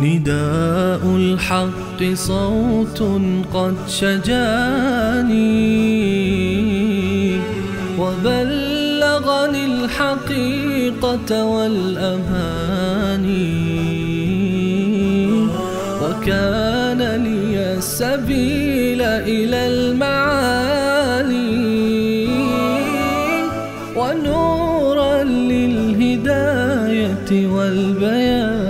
نداء الحق صوت قد شجاني وبلغني الحقيقة والأماني وكان لي السبيل إلى المعالي ونورا للهداية والبيان.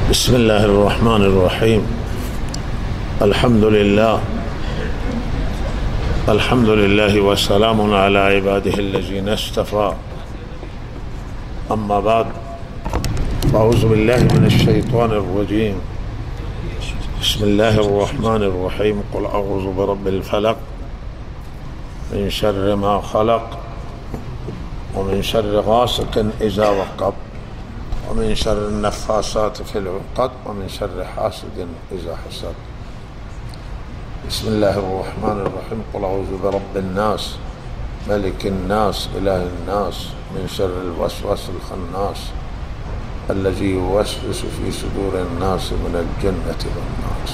بسم الله الرحمن الرحيم. الحمد لله وسلام على عباده الذين اصطفى. أما بعد، أعوذ بالله من الشيطان الرجيم. بسم الله الرحمن الرحيم. قل أعوذ برب الفلق من شر ما خلق ومن شر غاسق إذا وقب ومن شر النفاثات في العقد ومن شر حاسد إذا حسد. بسم الله الرحمن الرحيم. قل أعوذ برب الناس ملك الناس إله الناس من شر الوسواس الخناس الذي يوسوس في صدور الناس من الجنة والناس.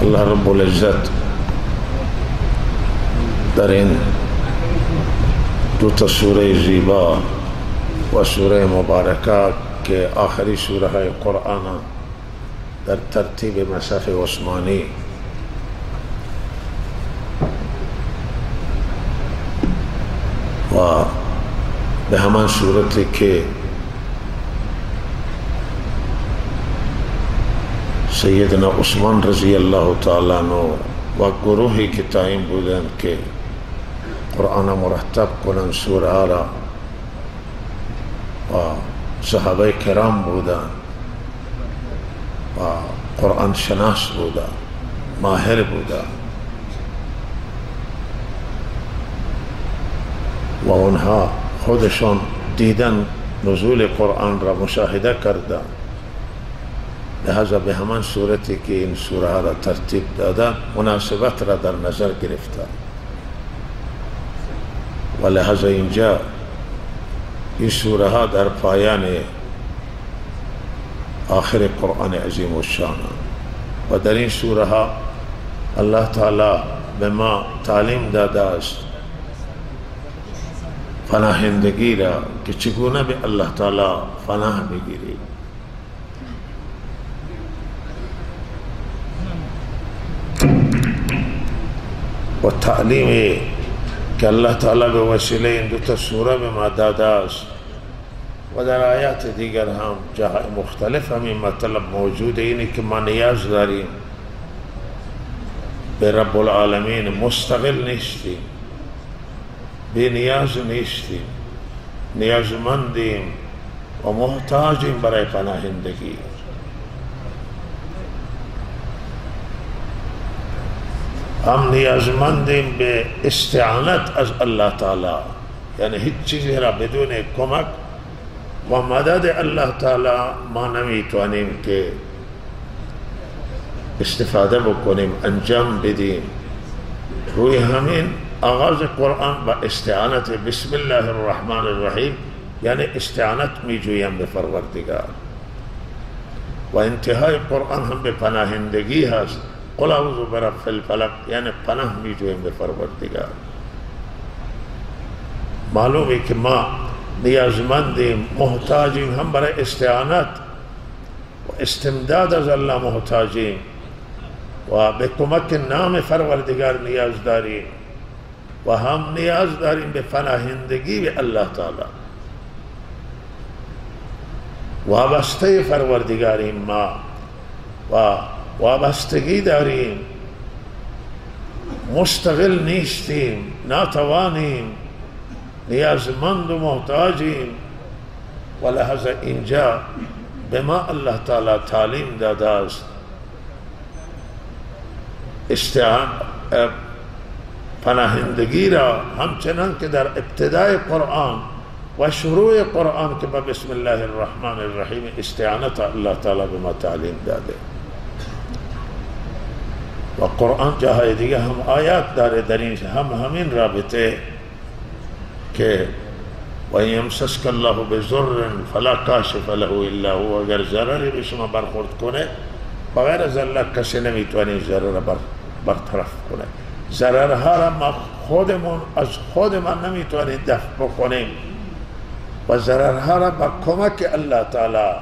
الله رب العزت در این دو تا سوره زیبا و سوره مبارکه که آخری سوره های قرآن در ترتیب مصحف عثمانی و به همان صورتی که سیدنا عثمان رضی الله تعالی عنہ و گروهی که تعیین بودند که قرآن مرتب کنند سوره ها را و صحابه کرام بودند و قرآن شناس بودند، ماهر بودند و اونها خودشان دیدن نزول قرآن را مشاهده کردند. لہذا به همان صورتی که این سوره ها را ترتیب دادن مناسبت را در نظر گرفتند و لہذا اینجا این سوره ها در پایان آخر قرآن عظیم الشان و در این سوره ها الله تعالی به ما تعلیم داده است پناهندگی را که چگونه به الله تعالی پناه بگیرید و تعلیمی که الله تعالی به وسیله این دو تا سوره به ما داده است و در آیات دیگر هم جاهای مختلف همین مطلب موجوده، اینی که ما نیاز داریم به رب العالمین، مستقل نیستیم، بی نیاز نیستیم، نیازمندیم و محتاجیم برای پناهندگی. هم نیازمندیم به استعانت از الله تعالی، یعنی هیچ چیزی را بدون کمک و مدد الله تعالی ما نمیتوانیم که استفاده بکنیم، انجام بدیم. روی همین آغاز قرآن با استعانت بسم الله الرحمن الرحیم، یعنی استعانت میجویم به پروردگار، و انتهای قرآن هم به پناهندگی هست. قل اعوذ برب الفلق، یعنی پناه میجویم به پروردگار. معلومه که ما نیازمندیم، محتاجیم، هم برای استعانت و استمداد از الله محتاجیم و به کمک نام پروردگار نیاز داریم و هم نیاز داریم به پناهندگی به الله تعالی. وابسته پروردگاریم ما و وابستگی داریم، مستقل نیستیم، ناتوانیم، نیازمند و محتاجیم. و لحظه اینجا به ما الله تعالی تعلیم داده است پناهندگی را، همچنان که در ابتدای قرآن و شروع قرآن که با بسم الله الرحمن الرحیم استعانت الله تعالی به ما تعلیم داده. و قرآن جاهای دیگه هم آیات داره در این همین رابطه که و یمسسک الله بضر فلا کاشف له الا هو، اگر ضرری به شما برخورد کنه بغیر از الله کسی نمیتونه ضرر برطرف کنه. ضررها را ما خودمون از خودمان نمیتونیم دفع بکنیم و ضررها را با کمک الله تعالی،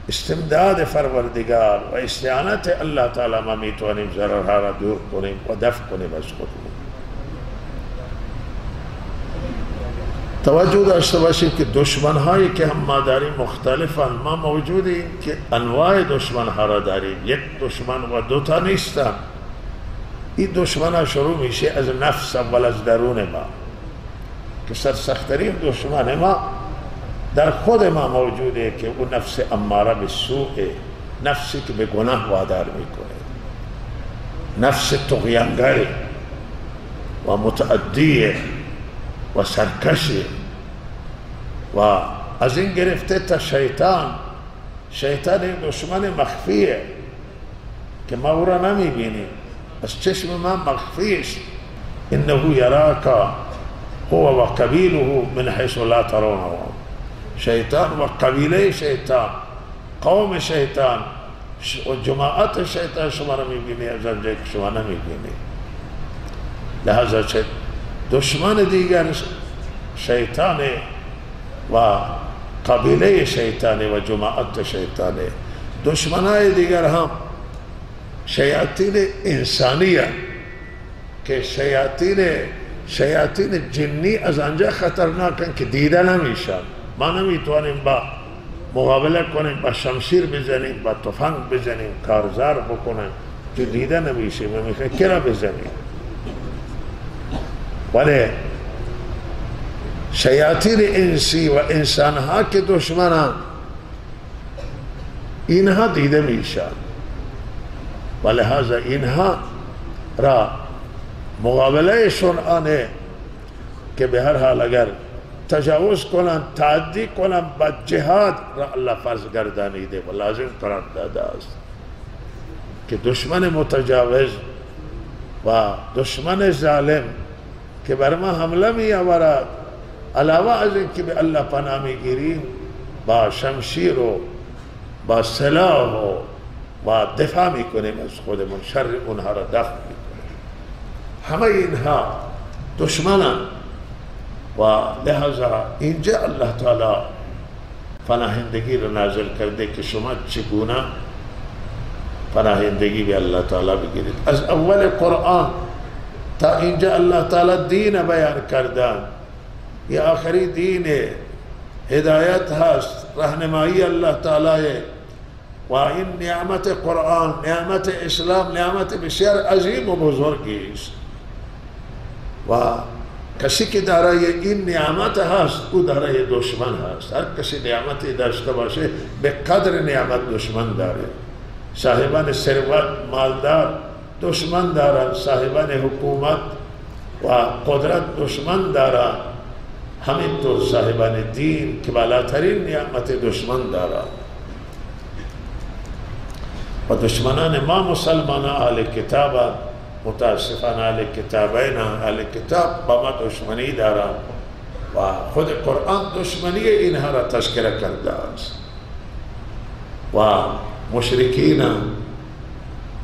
استمداد پروردگار و استعانت الله تعالی ما میتونیم ضررها را دور کنیم و دفع کنیم از خودمون. توجه داشته باشیم که دشمن هایی که هم ما داریم مختلفن. ما موجودیم که انواع دشمن ها را داریم، یک دشمن و دوتا نیستن. این دشمن ها شروع میشه از نفس، اول از درون ما، که سرسخترین دشمن ما در خود ما موجوده که اون نفس اماره به سوء، نفسی که به گناه وادار میکنه، نفس طغیانگر و متعدی و سرکشی. و از این گرفته تا شیطان دشمن مخفیه که ما او را نمیبینیم، از چشم ما مخفی است. انه یراک هو و قبیله من حیث لا ترونه. شیطان و قبیله شیطان، قوم شیطان و جماعت شیطان شما را میبینی از آنجایی که شما نمیبینی. لحظه دشمن دیگر شیطانه و قبیله شیطانه و جماعت شیطانه. دشمنای دیگر هم شیاطین انسانیه که شیاطین جنی از آنجا خطرناکن که دیده نمیشن. ما نمیتونیم با مقابله کنیم، با شمشیر بزنیم، با تفنگ بزنیم، کارزار بکنیم که دیده نمیشه. ما میخوایم کرا بزنیم. ولی شیاطین انسی و انسانها که دشمنان، اینها دیده میشن و لحاظا اینها را مقابله شون آنه که به هر حال اگر تجاوز کنن، تعدی کنن، با جهاد را الله فرض گردانیده و لازم قرار داده است که دشمن متجاوز و دشمن ظالم که بر ما حمله می آورد، علاوه از این که به الله پناه می گیریم، با شمشیر و با سلاح و دفاع می کنیم از خودمون، شر اونها را دفع می کنیم. همه اینها دشمنان و لحظه اینجا الله تعالی پناهندگی را نازل کرده که شما چگونه پناهندگی به الله تعالی بگیرید. از اول قرآن تا اینجا الله تعالی دین بیان کردن. یہ آخری دین ہدایت هست، رهنمایی الله تعالی و این نعمت قرآن، نعمت اسلام، نعمت بسیار عظیم و بزرگی است و کسی که دارای این نعمت هست او دارای دشمن هست. هر کسی نعمتی داشته باشه به قدر نعمت دشمن داره. صاحبان ثروت، مالدار دشمن دارن، صاحبان حکومت و قدرت دشمن دارن، همینطور صاحبان دین که بالاترین نعمت دشمن دارن. و دشمنان ما مسلمان اهل کتاب، متاسفانه اهل کتابین، اهل کتاب با ما دشمنی دارن و خود قرآن دشمنی اینها را تذکره کرده است. و مشرکین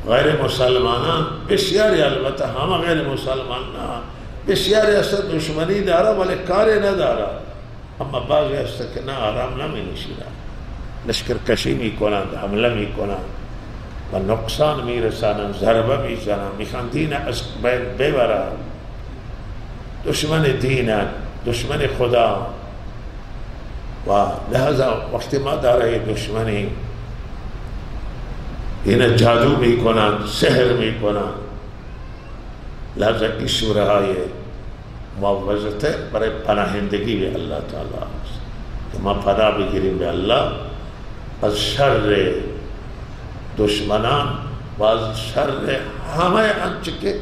غیر مسلمانان بسیاری، البته همه غیر مسلمانان بسیاری است دشمنی داره ولی کاری نداره، اما بعضی است که نه آرام نمی نشیدن، لشکر کشی می کنند، حمله می کنند و نقصان می رسانند، ضربه می زنند، می خوان دین از بین ببرند. دشمن دینند، دشمن خدا و لحظه وقتی ما دارای دشمنی این جادو میکنند، سحر میکنند، لحظه این سوره های معوذته برای پناهندگی به الله تعالی است که ما پناه بگیریم به الله از شر دشمنان و از شر همه آنچه که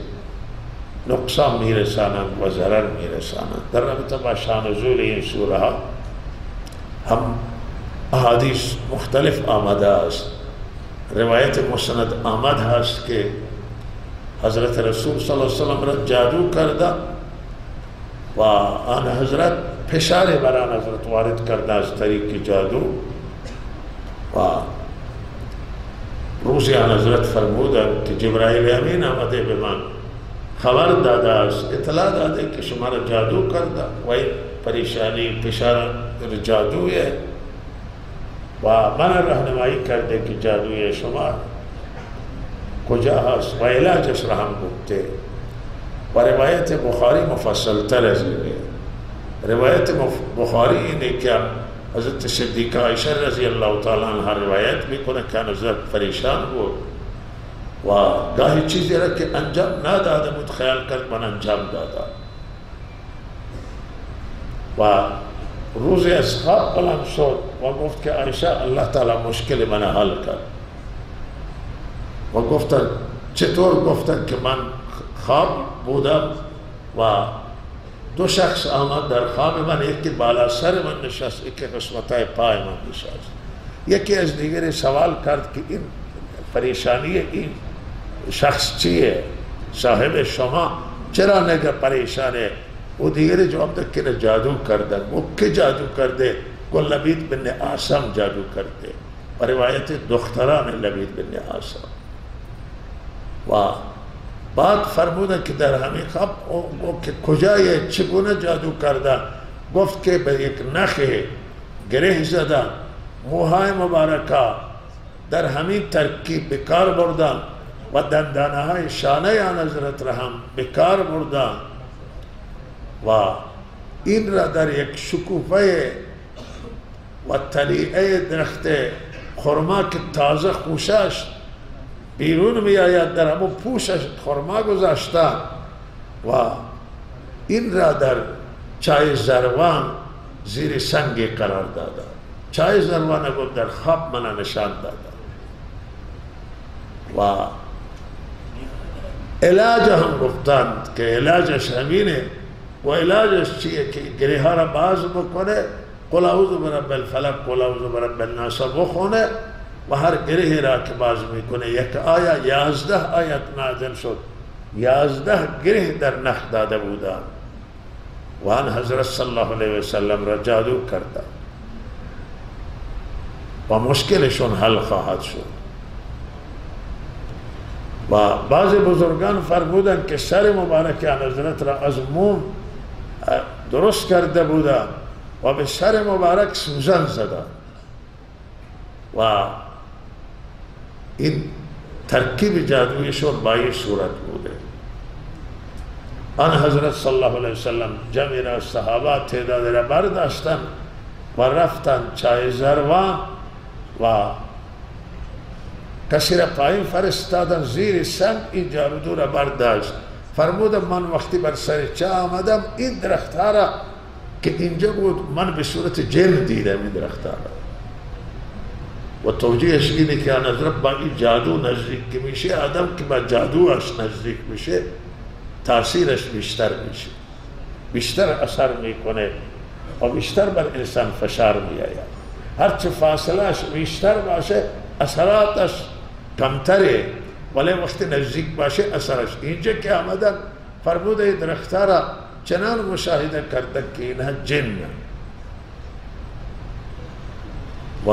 نقصان میرسانند و ضرر میرسانند. در رابطه با شان نزول این سوره ها هم احادیث مختلف آمده است. روایت مسند آمد هست که حضرت رسول صلی اللہ علیہ وسلم را جادو کرده و آن حضرت فشار بران حضرت وارد کرده از طریق جادو و روزی آن حضرت فرمودند که جبرائیل امین آمده به من خبر داده است، اطلاع داده که شما را جادو کرده و این پریشانی فشار جادویه و من راهنمایی کرده که جادوی شما کجا هست و علاجش را هم گفته. و روایت بخاری مفصل تر از اینه. روایت بخاری اینه که حضرت صدیقه عایشه رضی الله تعالی عنها روایت میکنه که حضرت پریشان بود و گاهی چیزی را که انجام نداده بود خیال کرد من انجام دادم و روزی از خواب بلند شد و گفت که عایشه الله تعالی مشکل من حل کرد و گفتن چطور؟ گفتن که من خواب بودم و دو شخص آمد در خواب من، یکی بالا سر من نشست، یکی قسمتای پای من نشست. یکی از دیگری سوال کرد که این پریشانی این شخص چیه؟ صاحب شما چرا نگه پریشانه؟ و دیگری جواب داد که جادو کردن. وہ که جادو کرده؟ گل لبید بن عاصم جادو کرده و روایت دختران لبید بن عاصم. و بعد فرمودن که در همین خواب که کجای چگونه جادو کرده؟ گفت که به یک نخ گره زدن، موهای مبارکه در همین ترکیب بکار بردن و دندانه های شانه آن حضرت را هم بکار بردن و این را در یک شکوفه و طلیعه درخت خرما که تازه خوشش بیرون می آید در همون پوشش خرما گذاشته و این را در چای زروان زیر سنگی قرار داده. چای زروان گفت در خواب من نشان داده و علاج هم گفتند که علاجش همینه و علاجش چیه که گریه ها را باز بکنه، قل اعوذ برب الفلق قل اعوذ برب الناس بخونه و هر گریه را که باز میکنه یک آیه 11 آیت نازل شد. 11 گریه در نخ داده بودند و آن حضرت صلی الله علیه وسلم را جادو کرده و مشکلشون حل خواهد شد. و بعض بزرگان فرمودند که سر مبارک آن حضرت را از موم درست کرده بودند و به سر مبارک سوزن زدند و این ترکیب جادویشون با این صورت بوده. آن حضرت صلی الله علیه وسلم جمعی را صحابه تعداد را برداشتن و رفتن چای زروان و کسی را پایین فرستادن زیر سنگ. این جادو را برداشت. فرمودم من وقتی بر سر چاه آمدم این درخت ها را که اینجا بود من به صورت جن دیدم این درخت ها را و توجیهش اینه که آن حضرت با این جادو نزدیک که میشه آدم که با جادوش نزدیک میشه تاثیرش بیشتر میشه، بیشتر اثر میکنه و بیشتر بر انسان فشار میآید. هرچه فاصلهش بیشتر باشه اثراتش کمتره ولی وقتی نزدیک باشه اثرش. اینجا که آمدن فرموده درختها را چنان مشاهده کرده که اینها جن و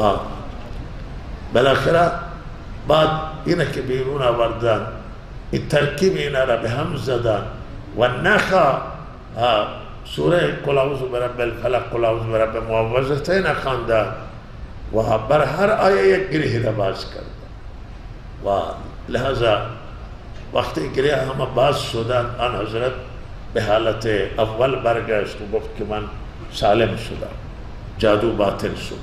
بالاخره بعد اینه که بیرون آوردن این ترکیب اینا را به هم زدن و نخا سوره قل اعوذ برب الفلق قل اعوذ برب معوذتین خواندن و بر هر آیه یک گره را باز کرد و لحظه وقتی گره همه باز شدن آن حضرت به حالت اول برگشت و گفت که من سالم شدم جادو باطل شد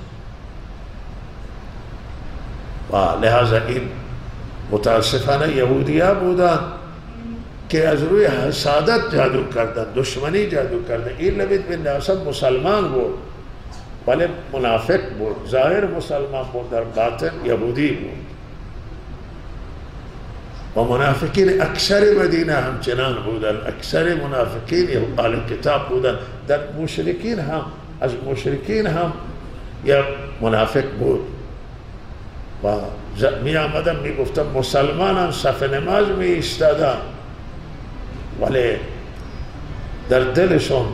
و لحاظا این متاسفانه یهودی‌ها بودن که از روی حسادت جادو کردن، دشمنی جادو کردن. این لبید بن اسد مسلمان بود ولی منافق بود، ظاهر مسلمان بود در باطن یهودی بود و منافقین اکثر مدینه همچنان بودن. اکثر منافقین اهل کتاب بودن. در مشرکین هم از مشرکین هم یک منافق بود و می آمدن می گفتن مسلمانان صف نماز می ایستادن ولی در دلشون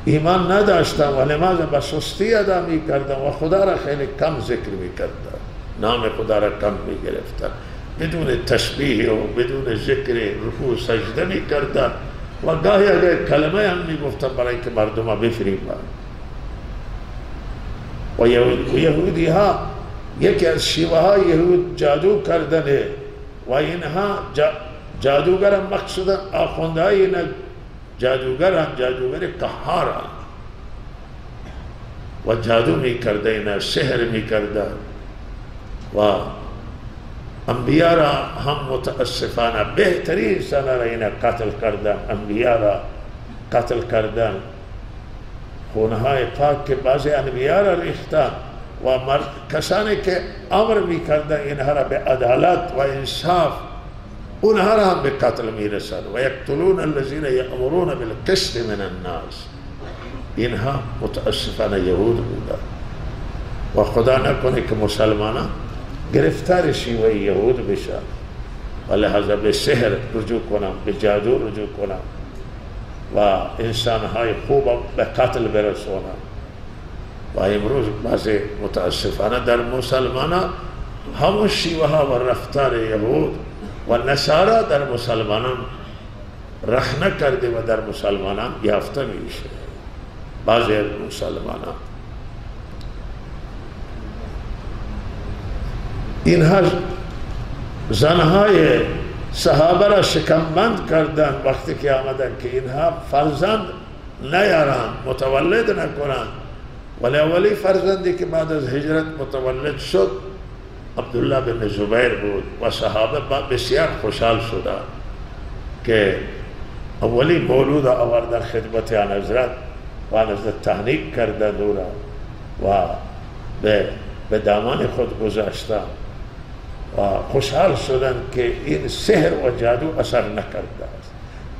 ایمان نداشتن و نماز به سستی ادا می کردن و خدا را خیلی کم ذکر می کردن، نام خدا را کم می گرفتن، بدون تسبیح و بدون ذکر رکوع سجده می کردن و گاهی اگر کلمه هم می گفتن برای که مردم بفریبن. و یهودی ها یکی از شیوه های یهود جادو کردنه و اینها جادوگر هم مقصودا آخونده های اینا جادوگر هم جادوگر قهار هم و جادو می کرده اینا سحر می کرده و انبیاء را هم متاسفانه بهترین سنه را اینا قتل کردن، انبیاء را قتل کردن، خونهای پاک که بعضی انبیاء را ریختن و کسانی که امر می کردن اینها را به عدالت و انصاف اونها را هم به قتل می رسند و یقتلون الذین یأمرون بالقسط من الناس. اینها متاسفانه یهود بودن و خدا نکنه که مسلمانان گرفتار شیوه یهود بشن و لحاظا به سحر رجوع کنم، به جادو رجوع کنم و انسانهای خوب به قتل برسونم. و امروز بعضی متاسفانه در مسلمانان همون شیوه ها و رفتار یهود و نصارا در مسلمانان رخنه کرده و در مسلمانان یافته میشه. بعضی از مسلمانان اینها زنهای صحابه را شکمبند کردن وقتی که آمدن که اینها فرزند نیارن، متولد نکنن. ولی اولی فرزندی که بعد از هجرت متولد شد عبدالله بن زبیر بود و صحابه بسیار خوشحال شدن که اولی مولود آوردن خدمت آن حضرت و آن حضرت تهنیک کردن او را و به دامان خود گذاشتن و خوشحال شدن که این سحر و جادو اثر نکرده است.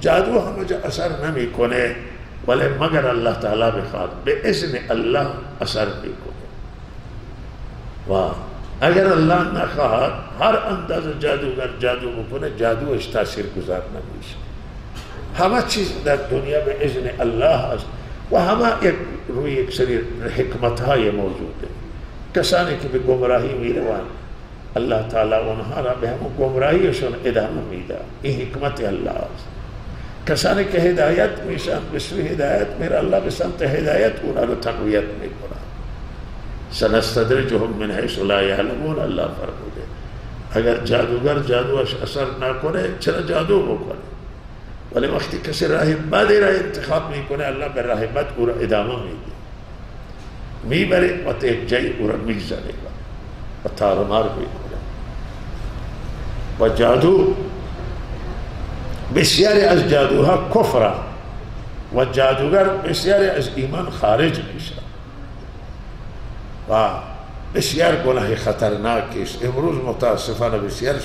جادو همه جا اثر نمی کنه ولی مگر الله تعالی بخواد به اذن الله اثر میکنه و اگر الله نخواهد هر انداز جادوگر جادو بکنه جادوش تاثیر گذار نمیشه. همه چیز در دنیا به اذن الله است و همه روی یک سری حکمت های موجوده. کسانی که به گمراهی میروند الله تعالی اونها را به همون گمراهیشون ادامه میده. این حکمت الله است. کسانی که هدایت میشن به سوی هدایت میره الله به سمت هدایت اونها رو تقویت میکنه. سنستدرجهم من حیث لا یعلمون. الله فرموده اگر جادوگر جادوش اثر نکنه چرا جادو بکنه؟ ولی وقتی کسی راه بدی را انتخاب میکنه الله به راه بد او را ادامه میده، میبره و تا یک جای او را میگذاره و تارمار میکنه. و جادو بسیاری از جادوها کفر و جادوگر بسیاری از ایمان خارج میشه و بسیار گناه خطرناک است. امروز متاسفانه بسیار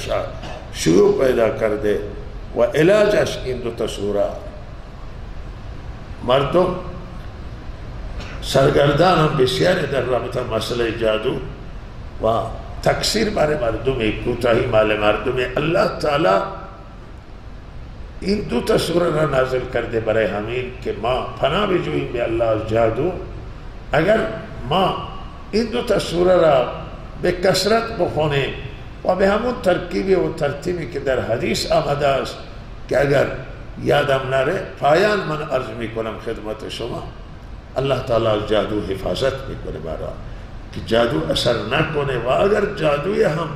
شیوع پیدا کرده و علاجش این دو تا سوره. مردم سرگردان هم بسیاری در رابطه مسئله جادو و تکثیر بر مردم، کوتاهی مال مردم. الله تعالی این دو تا سوره را نازل کرده برای همین که ما پناه بجوییم به الله از جادو. اگر ما این دو تا سوره را به کثرت بخونیم و به همون ترکیبی و ترتیبی که در حدیث آمده است که اگر یادم نره پایان من عرض میکنم خدمت شما، الله تعالی از جادو حفاظت میکنه برای که جادو اثر نکنه و اگر جادوی هم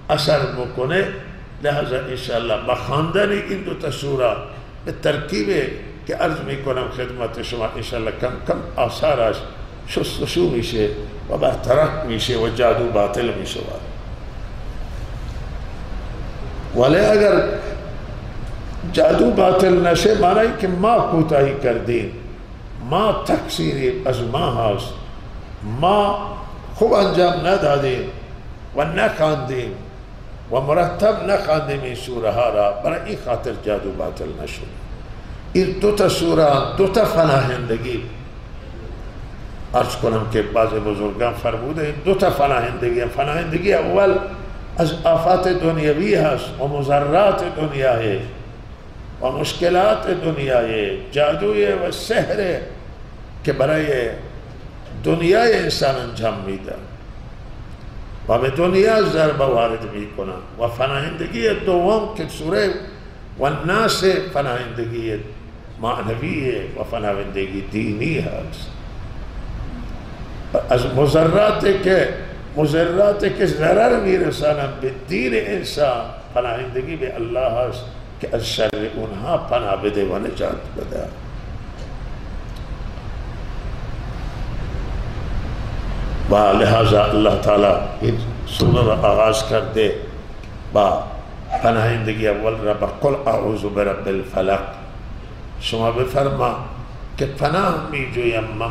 اثر بکنه لحظه انشاءالله با خواندن این دو تا سوره به ترکیب که عرض میکنم خدمت شما انشاءالله کم کم آثارش شستشو میشه و برطرف میشه و جادو باطل میشه. ولی اگر جادو باطل نشه معنی که ما کوتاهی کردیم، ما تقصیری از ما هست، ما خوب انجام ندادیم و نخواندیم و مرتب نخواندیم این سوره ها را، برای این خاطر جادو باطل نشد. این دوتا سوره، دوتا پناهندگی عرض کنم که بعض بزرگان فرموده این دوتا پناهندگی اول از آفات دنیوی هست و مضرات دنیای و مشکلات دنیای، جادوی و سحر که برای دنیای انسان انجام میده و به دنیا ضربه وارد میکنه. و پناهندگی دوم که سوره و الناس پناهندگی معنویه و پناهندگی دینی هست. از مضرات که ضرر میرسانن به دین انسان، پناهندگی به الله هست که از شر اونها پناه بده و نجات بده. و لہذا اللہ تعالی این سوره را آغاز کرده با پناهندگی اول را با قل اعوذ برب الفلق. شما بفرما که پناه می جویم من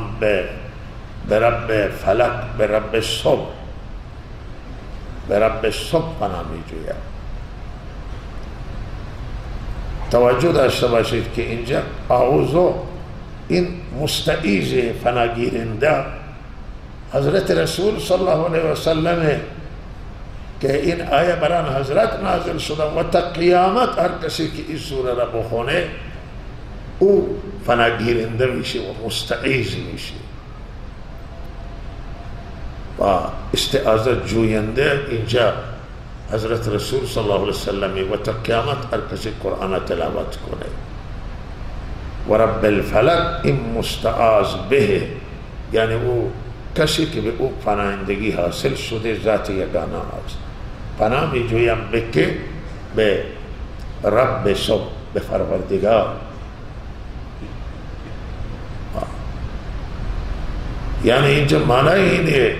به رب فلق، به رب صبح، به رب صبح پناه می جویم. توجه داشته باشید که اینجا اعوذ این مستعیذ پناهگیرنده حضرت رسول صلی الله علیه و سلم که این آیه بران حضرت نازل شده و تا قیامت هر کسی که این سوره را بخونه او پناهگیرنده میشه و مستعیذ میشه و استعاذت جوینده. اینجا حضرت رسول صلی الله علیه و سلم و تا قیامت هر کسی قرآن تلاوت کنه. و رب الفلق این مستعاذ به، یعنی او کسی که به او پناهندگی حاصل شده ذات یگانه است. پناه می جویم به که؟ به رب صبح، به پروردگار. یعنی اینجا معنی اینه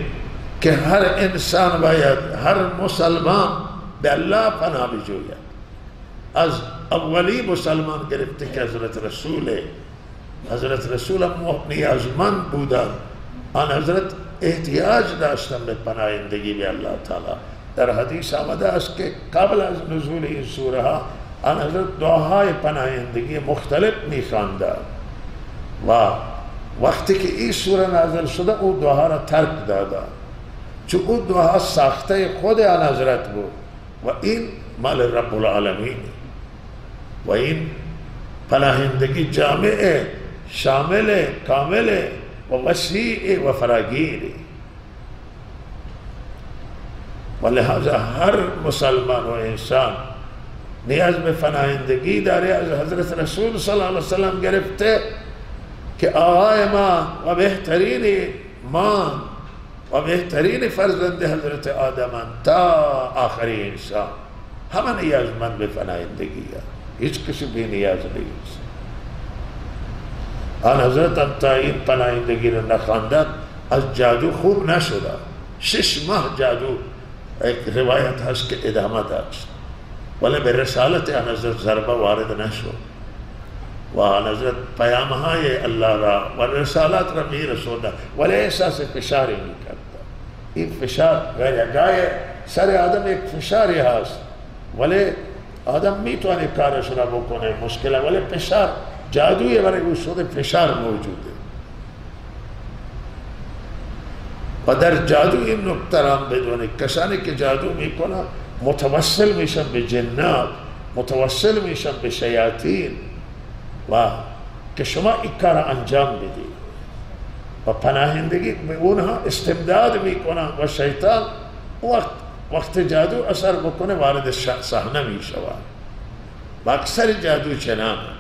که هر انسان باید، هر مسلمان به الله پناه بجوید. از اولی مسلمان گرفته که حضرت رسول نیازمند بودند، آن حضرت احتیاج داشتن به پناهندگی به الله تعالی. در حدیث آمده است که قبل از نزول این سوره ها آن حضرت دعاهای پناهندگی مختلف می‌خواندند و وقتی که این سوره نازل شده او دعاها را ترک دادند، چون او دعاها ساخته خود آن حضرت بود و این مال رب العالمین و این پناهندگی جامعه، شامل، کامل و وسیع و فراگیر. و لہذا هر مسلمان و انسان نیاز به پناهندگی داره. از حضرت رسول صلی اللہ علیہ وسلم گرفته که آقای ما و بهترین ما و بهترین فرزند حضرت آدم تا آخری انسان همه نیازمند به پناهندگی هست، هیچ کسی بی نیاز نیست. آن حضرت تا این پناهندگی را نخواندند از جادو خوب نشده. 6 ماه جادو، ایک روایت هست که ادامه داشت، ولی به رسالت آن حضرت ضربه وارد نشد و آن حضرت پیامهای الله را و رسالت را می رسوندند ولی احساس فشاری می کرد. این فشار گاهی سر آدم یک فشاری هست ولی آدم می توانه کارش را بکنه، مشکل ولی فشار جادوی برای او شده، فشار موجوده. و در جادو این نکته را بدونه کسانی که جادو میکنن متوسل میشن به جنات، متوسل میشن به شیاطین و که شما این کار انجام بدید و پناهندگی به اونها استمداد میکنن و شیطان وقت جادو اثر بکنه وارد صحنه میشود و اکثر جادو چنانه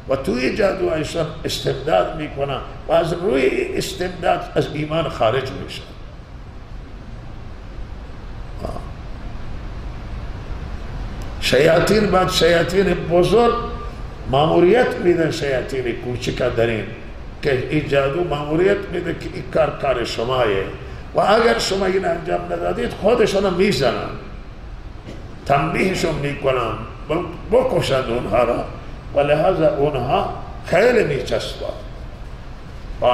و توی جادو ایشان استمداد میکنن و از روی استمداد از ایمان خارج میشن. شیاطین بعد شیاطین بزرگ ماموریت میدن شیاطین کوچک در این که این جادو مأموریت میده که این کار شمایه و اگر شما این انجام ندادید خودشون میزنن، تنبیهشون میکنن بکشند اونها را و لحاظا اونها خیلی میچسبند و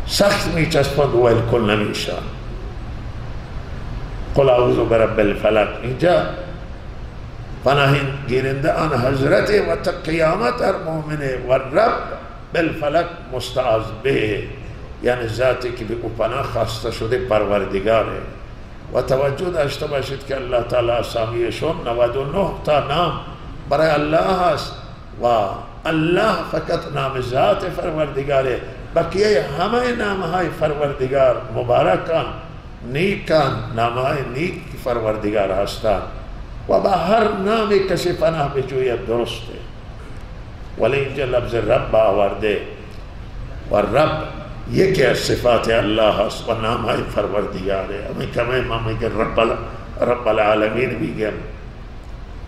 سخت میچسبند و الکل نمیشن. قل اعوذ برب الفلق، اینجا پناهین گیرنده آن حضرت و تا قیامت هر مؤمنه و رب بالفلق مستعاذ به، یعنی ذاتی که به او پناه خواسته شده پروردگاره. و توجه داشته باشید که الله تعالی اسامیشون 99 تا نام برای الله هست و الله فقط نام ذات پروردگاره، بقیه همه نامهای پروردگار مبارکان نیکان، نامهای نیک پروردگار هستند و با هر نامی کسی پناه بجوید درسته. ولی اینجا لفظ رب آورده و رب یکی از صفات الله هست و نامهای پروردگاره. همین که ما میگیم رب العالمین میگیم،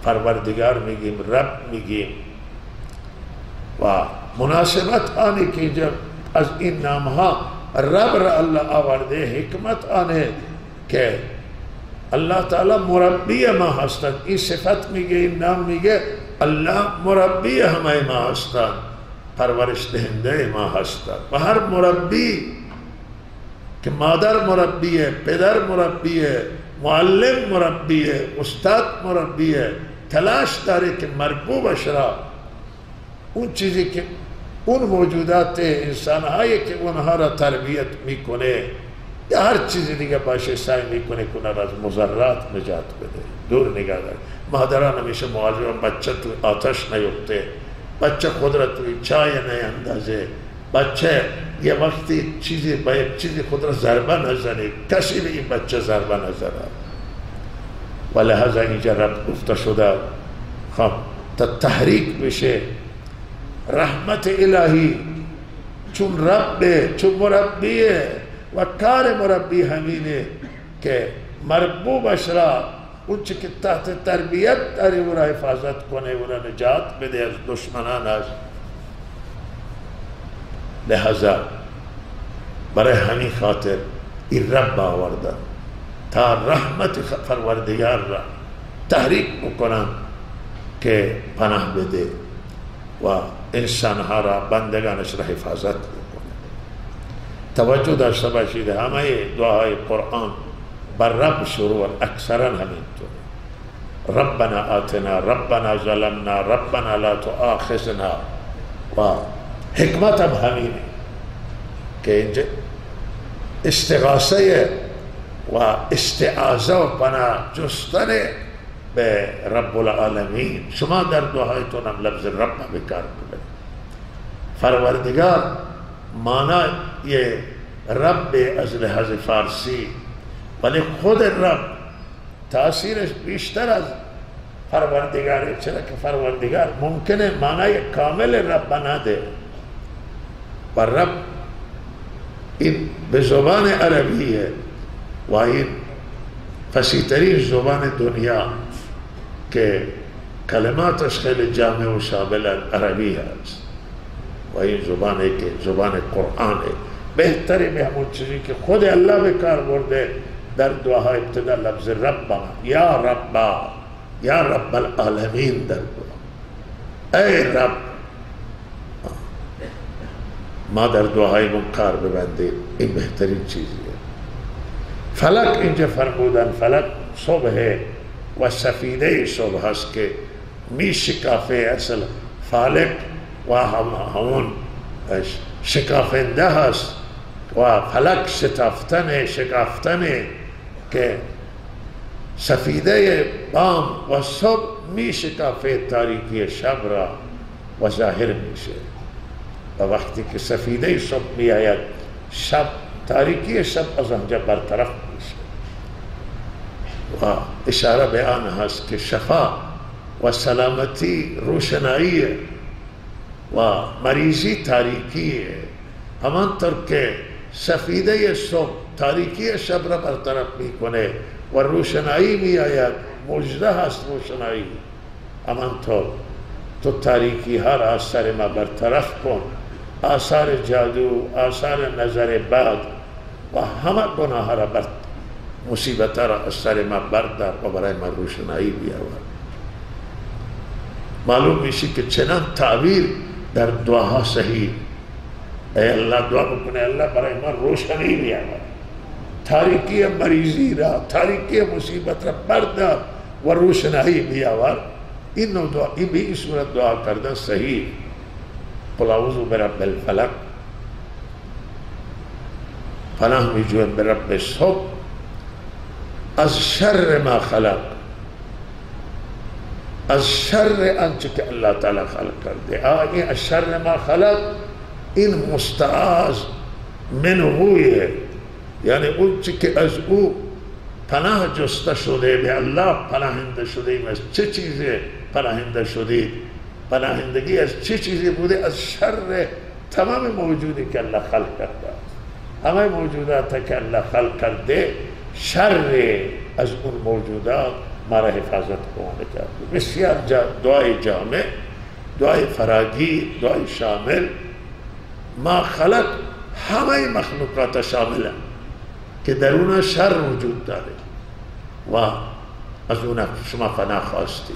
پروردگار میگیم، رب میگیم و مناسبت آنی که اینجا از این نامها رب را الله آورده، حکمت آنه که الله تعالی مربی ما هستند. این صفت میگه، این نام میگه الله مربی همه ما هستند، پرورش دهنده ما هستند. و هر مربی که مادر مربیه، پدر موردیه، معلم مربیه، استاد مربیه، تلاش داره که مربوبش را اون چیزی که اون موجودات انسانهایی که اونها را تربیت میکنه یا هر چیزی دیگه باشه سعی میکنه که از مضرات نجات بده، دور نگاه داره. مادران همیشه مواظب بچه تو آتش نیفته، بچه خود را توی چای نیندازه، بچه یه وقتی چیزی با یک چیزی خود را ضربه نزنه، کسی به این بچه ضربه نزنه. و لحظه اینجا رب گفته شده خب تا تحریک بشه رحمت الهی، چون رب، چون مربیه و کار مربی همینه که مربوبش را اون چی که تحت تربیت داره او را حفاظت کنه، او را نجات بده از دشمنانش. لحظه برای همین خاطر این رب آوردن تا رحمت پروردگار را تحریک بکنن که پناه بده و انسانها را، بندگانش را حفاظت بکنه. توجه داشته باشید همه دعاهای قرآن بر رب شروع، اکثرا همینطور. ربنا آتنا، ربنا ظلمنا، ربنا لا تؤاخذنا. و حکمت هم همینه که اینجا استغاثه و استعاذه و پناه جستن به رب العالمین. شما در دعایتون هم لفظ رب بکار ببرید. پروردگار معنای رب از لحاظ فارسی، ولی خود رب تأثیرش بیشتر از پروردگاره، چرا که پروردگار ممکنه معنای کامل رب نده و رب این به زبان عربیه و این فصیح‌ترین زبان دنیا که کلماتش خیلی جامع و شامل عربی هست و این زبانی که زبان قرآنه، بهترین همون چیزی که خود الله به کار برده در دعاهای ابتدا لفظ رب، یا رب، یا رب العالمین در دعا، ای رب. ما در دعاهای من کار ببندیم، این بهترین چیزیه. فلک اینجا فرمودن فلک صبح و سفینه صبح هست که می شکافه، اصل فالک و همون شکافنده هست و فلک شکافتنه که سفینه بام و صبح می شکافه تاریکی شب را و ظاهر میشه. و وقتی که سفینه صبح می آید شب، تاریکی شب از آنجا برطرف میشه و اشاره به آن هست که شفا و سلامتی روشناییه و مریضی تاریکیه. همانطور که سفینه صبح تاریکی شب را برطرف میکنه و روشنایی می آید، مژده هست روشنایی، همانطور تو تاریکی ها را از سر ما برطرف کن، آثار جادو، آثار نظر بد و همه گناه ها را مصیبت را از سر ما بردار و برای ما روشنایی بیاور. معلوم میشه که چنان تعبیر در دعاها صحیح. ای الله دعا بکنه الله برای ما روشنی بیاور، تاریکی مریضی را، تاریکی مصیبت را بردار و روشنایی بیاور. این نوع دعا، این به این صورت دعا کردن صحیح. قل اعوذ برب الفلق، پناه می جویم به رب صبح از شر ما خلق، از شر آنچه که الله تعالی خلق کرده. این از شر ما خلق این مستعاذ منهویه، یعنی اون چی که از او پناه جسته شده، به الله پناهنده شده ایم. از چه چیزی پناهنده شدید؟ پناهندگی از چه چیزی بوده؟ از شر تمام موجودی که الله خلق کرده. همه موجودات که الله خلق کرده، شر از اون موجودات ما را حفاظت کنه کرده. بسیار دعای جامع، دعای فراگیر، دعای شامل. ما خلق همه مخلوقات شامله که در اون شر وجود داره و از اون شما پناه خواستی.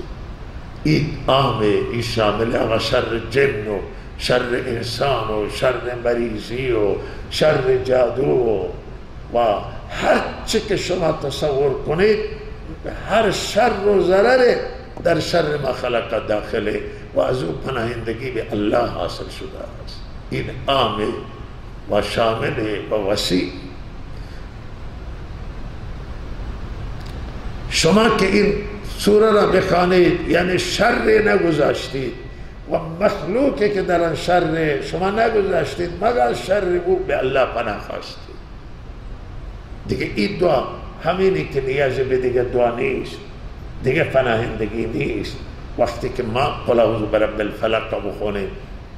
این عامه، این شامله و شر جن و شر انسان و شر مریضی و شر جادو و هر چی که شما تصور کنید، هر شر و ضرر در شر ما خلق داخله و از اون پناهندگی به الله حاصل شده است. این عامه و شامل و وسیع. شما که این سوره را بخوانید یعنی شر نگذاشتید و مخلوقی که در آن شر شما نگذاشتید مگر شر او به الله پناه خواستید. دیگه این دعا همینی که نیاز به دیگه دعا نیست، دیگه پناهندگی نیست. وقتی که ما قل اعوذ برب الفلق را بخونیم،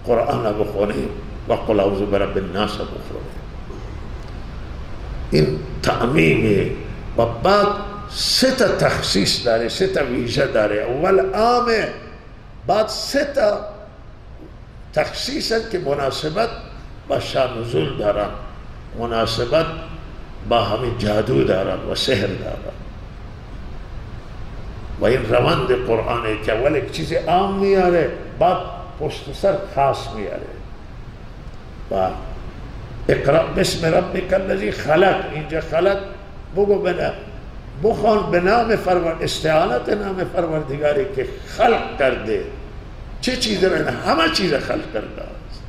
قرآن را بخونیم و قل اعوذ برب الناس را بخونیم، این تعمیمه. و بعد سه تا تخصیص داره، سه تا ویژه داره. اول عامه، بعد سه تا تخصیص که مناسبت با شان نزول دارن، مناسبت با همین جادو دارن و سحر دارن. و این روند قرآنه که اول یک چیز عام میاره، بعد پشت سر خاص میاره. و اقرأ بسم ربک الذی خلق، اینجا خلق بگو بخوان به نام استعانت نام پروردگاری که خلق کرده. چه چیز را؟ همه چیز خلق کرده است.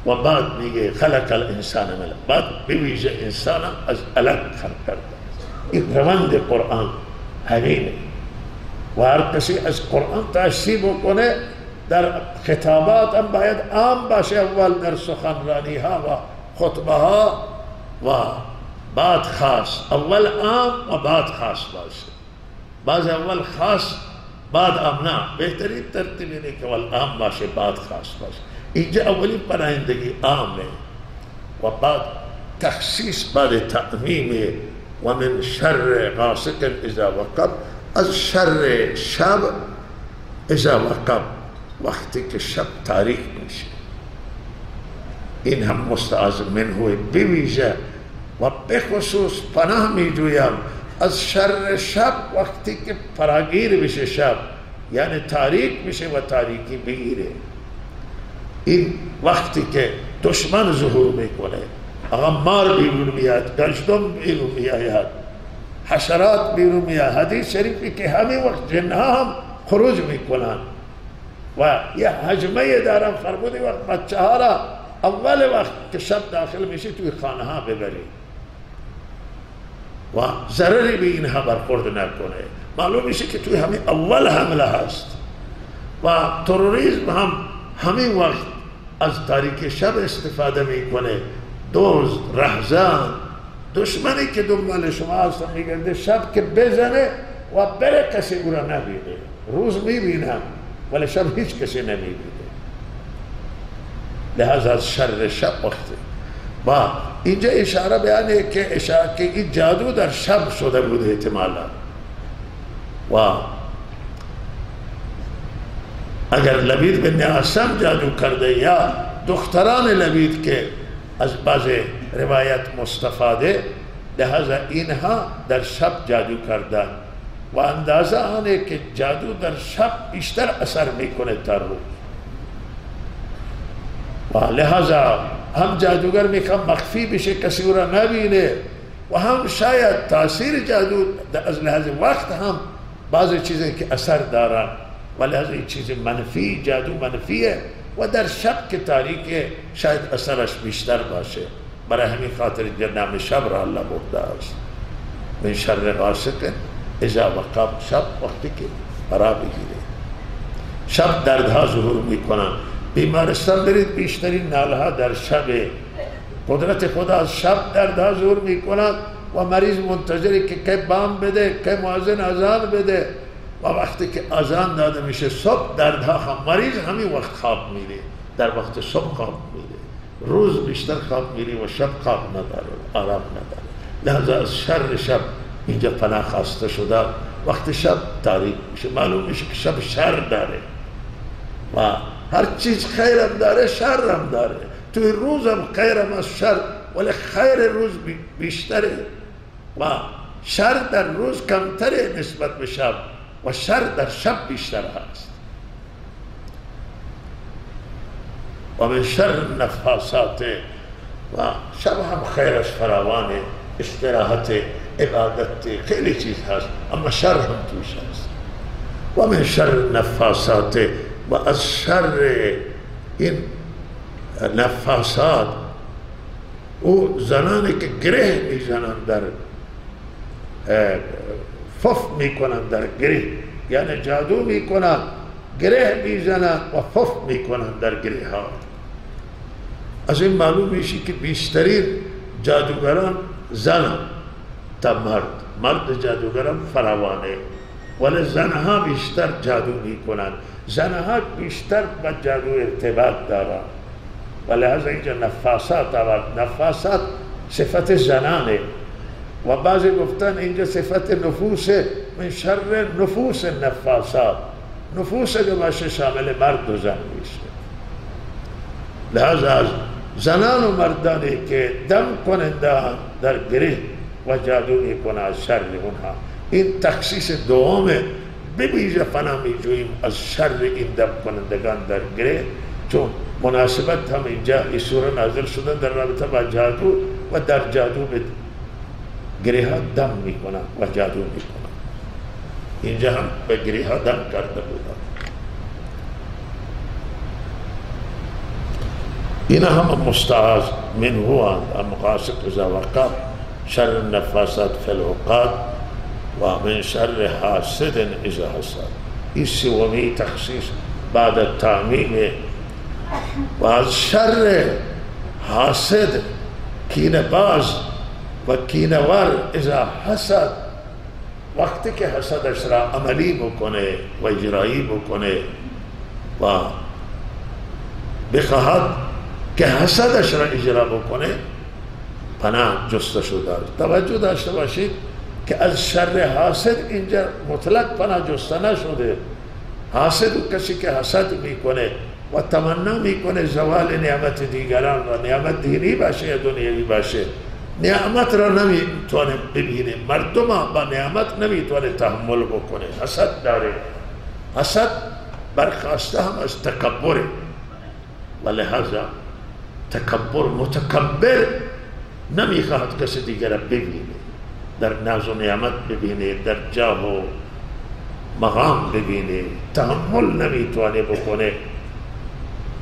و بعد میگه خلق الانسان من، بعد بویژه انسان از علق خلق کرده است. این روند قرآن همینه و هر کسی از قرآن تأثیر بکنه در خطابات هم باید عام باشه، اول در سخنرانی ها و خطبه ها و بعد خاص. اول عام و بعد خاص باشه. بعض اول خاص بعد عام. نه، بهترین ترتیب اینه که اول عام باشه بعد خاص باشه. اینجا اولی پناهندگی عامه و بعد تخصیص بعد تعمیم. و من شر غاسق اذا وقب، از شر شب اذا وقب، وقتی که شب تاریک میشه. این هم مستعاذ منه بویژه و بخصوص پناه میجویم از شر شب وقتی که فراگیر بشه شب، یعنی تاریک بشه و تاریکی بگیره. این وقتی که دشمن ظهور میکنه، مار بیرون میاد، گشتم بیرون میاد، حشرات بیرون میاد. حدیث شریفی که همین وقت جنها هم خروج میکنن و یه حجمه دارن. فرمودی وقت بچه ها را اول وقت که شب داخل میشه توی خانه ها ببری و ضرری به اینها برخورد نکنه. معلوم میشه که توی همین اول حمله هست. و تروریسم هم همین وقت از تاریک شب استفاده میکنه. دزد، رهزن، دشمنی که دنبال شما هستن میگرده، شب که بزنه و بره کسی او را نبینه. روز میبینم ولی شب هیچ کسی نمیبینه. لحاظ از شر شب وقته. و اینجا اشاره بیانه که این جادو در شب شده بوده احتمالا. و اگر لبید بن اعصم جادو کرده یا دختران لبید که از بعض روایت مستفاده، لہذا اینها در شب جادو کردن و اندازه آنه که جادو در شب بیشتر اثر میکنه تا روز و لہذا هم جادوگر میخواد مخفی بشه کسی او را نبینه و هم شاید تاثیر جادو از لحاظ وقت هم بعض چیزیں که اثر دارن و لحاظ این چیز منفی، جادو منفیه و در شب که تاریکه شاید اثرش بیشتر باشه. برای همین خاطر نام شب را الله برده است. من شر غاسق اذا وقب، شب وقتی که فرا بگیره. شب دردها ظهور میکنن. بیمارستان برید بیشترین نالها در شب. قدرت خدا از شب دردها ظهور میکنن و مریض منتظری که بام بده، که مؤذن اذان بده و وقتی که اذان داده میشه صبح دردها هم مریض همین وقت خواب میره، در وقت صبح خواب میره. روز بیشتر خواب میری و شب خواب نداره، آرام نداره. لحظه از شر شب اینجا پناه خواسته شده. وقت شب تاریک میشه، معلوم میشه که شب شر داره و هر چیز خیرم داره شرم داره. توی روزم خیرم از شر، ولی خیر روز بیشتره و شر در روز کمتره نسبت به شب و شر در شب بیشتر هست. و من شر نفاسات، و شب هم خیرش فراوانه، استراحت، عبادت، خیلی چیز هست، اما شر هم توش هست. و من شر نفاسات، و از شر این نفاسات او زنانی که گره میزنن در فف میکنن، در گره یعنی جادو میکنن، گره میزنن و فف میکنن در گره ها. از این معلوم میشه که بیشترین جادوگران زن تا مرد جادوگران فراوانه، ولی زنها بیشتر جادو میکنن. زنها بیشتر با جادو ارتباط دارن و لحاظا اینجا نفاسات آورد. نفاسات صفت زنانه و بعضی گفتن اینجا صفت نفوسه. من شر نفوس نفاسات، نفوس که باشه شامل مرد و زن میشه. لحاظا از زنان و مردانی که دم کننده در گره و جادو میکنه از شر اونها. این تخصیص دومه. ببیجه فنا میجویم از شر این دم کنندگان در گره، چون مناسبت هم اینجا این سوره نازل شده در رابطه با جادو و در جادو به گره ها دم میکنن و جادو میکنن. اینجا هم به گره ها دم کرده بودن. اینا هم مستعاذ من هو مقاصد اذا وقع شر النفاسات فی العقاد و من شر حاسد اذا حسد. این سومی تخصیص بعد التعمیم. و از شر حاسد، کینه باز و کینه ور اذا حسد، وقتی که حسدش را عملی بکنه و اجرایی بکنه و بخواهد که حسدش را اجرا بکنه، پناه جستشو داره. توجه داشته باشید که از شر حاسد اینجا مطلق پناه جسته نشده. حاسد و کسی که حسد میکنه و تمنا میکنه زوال نعمت دیگران و نعمت دینی باشه یا دنیوی باشه، نعمت را نمیتونه ببینه، مردم با نعمت نمیتونه تحمل بکنه، حسد داره. حسد برخواسته هم از تکبره و لحاظا تکبر، متکبر نمیخواهد کسی دیگر را ببینه، در ناز و نعمت ببینه، در جاه و مقام ببینه، تحمل نمیتونه بکنه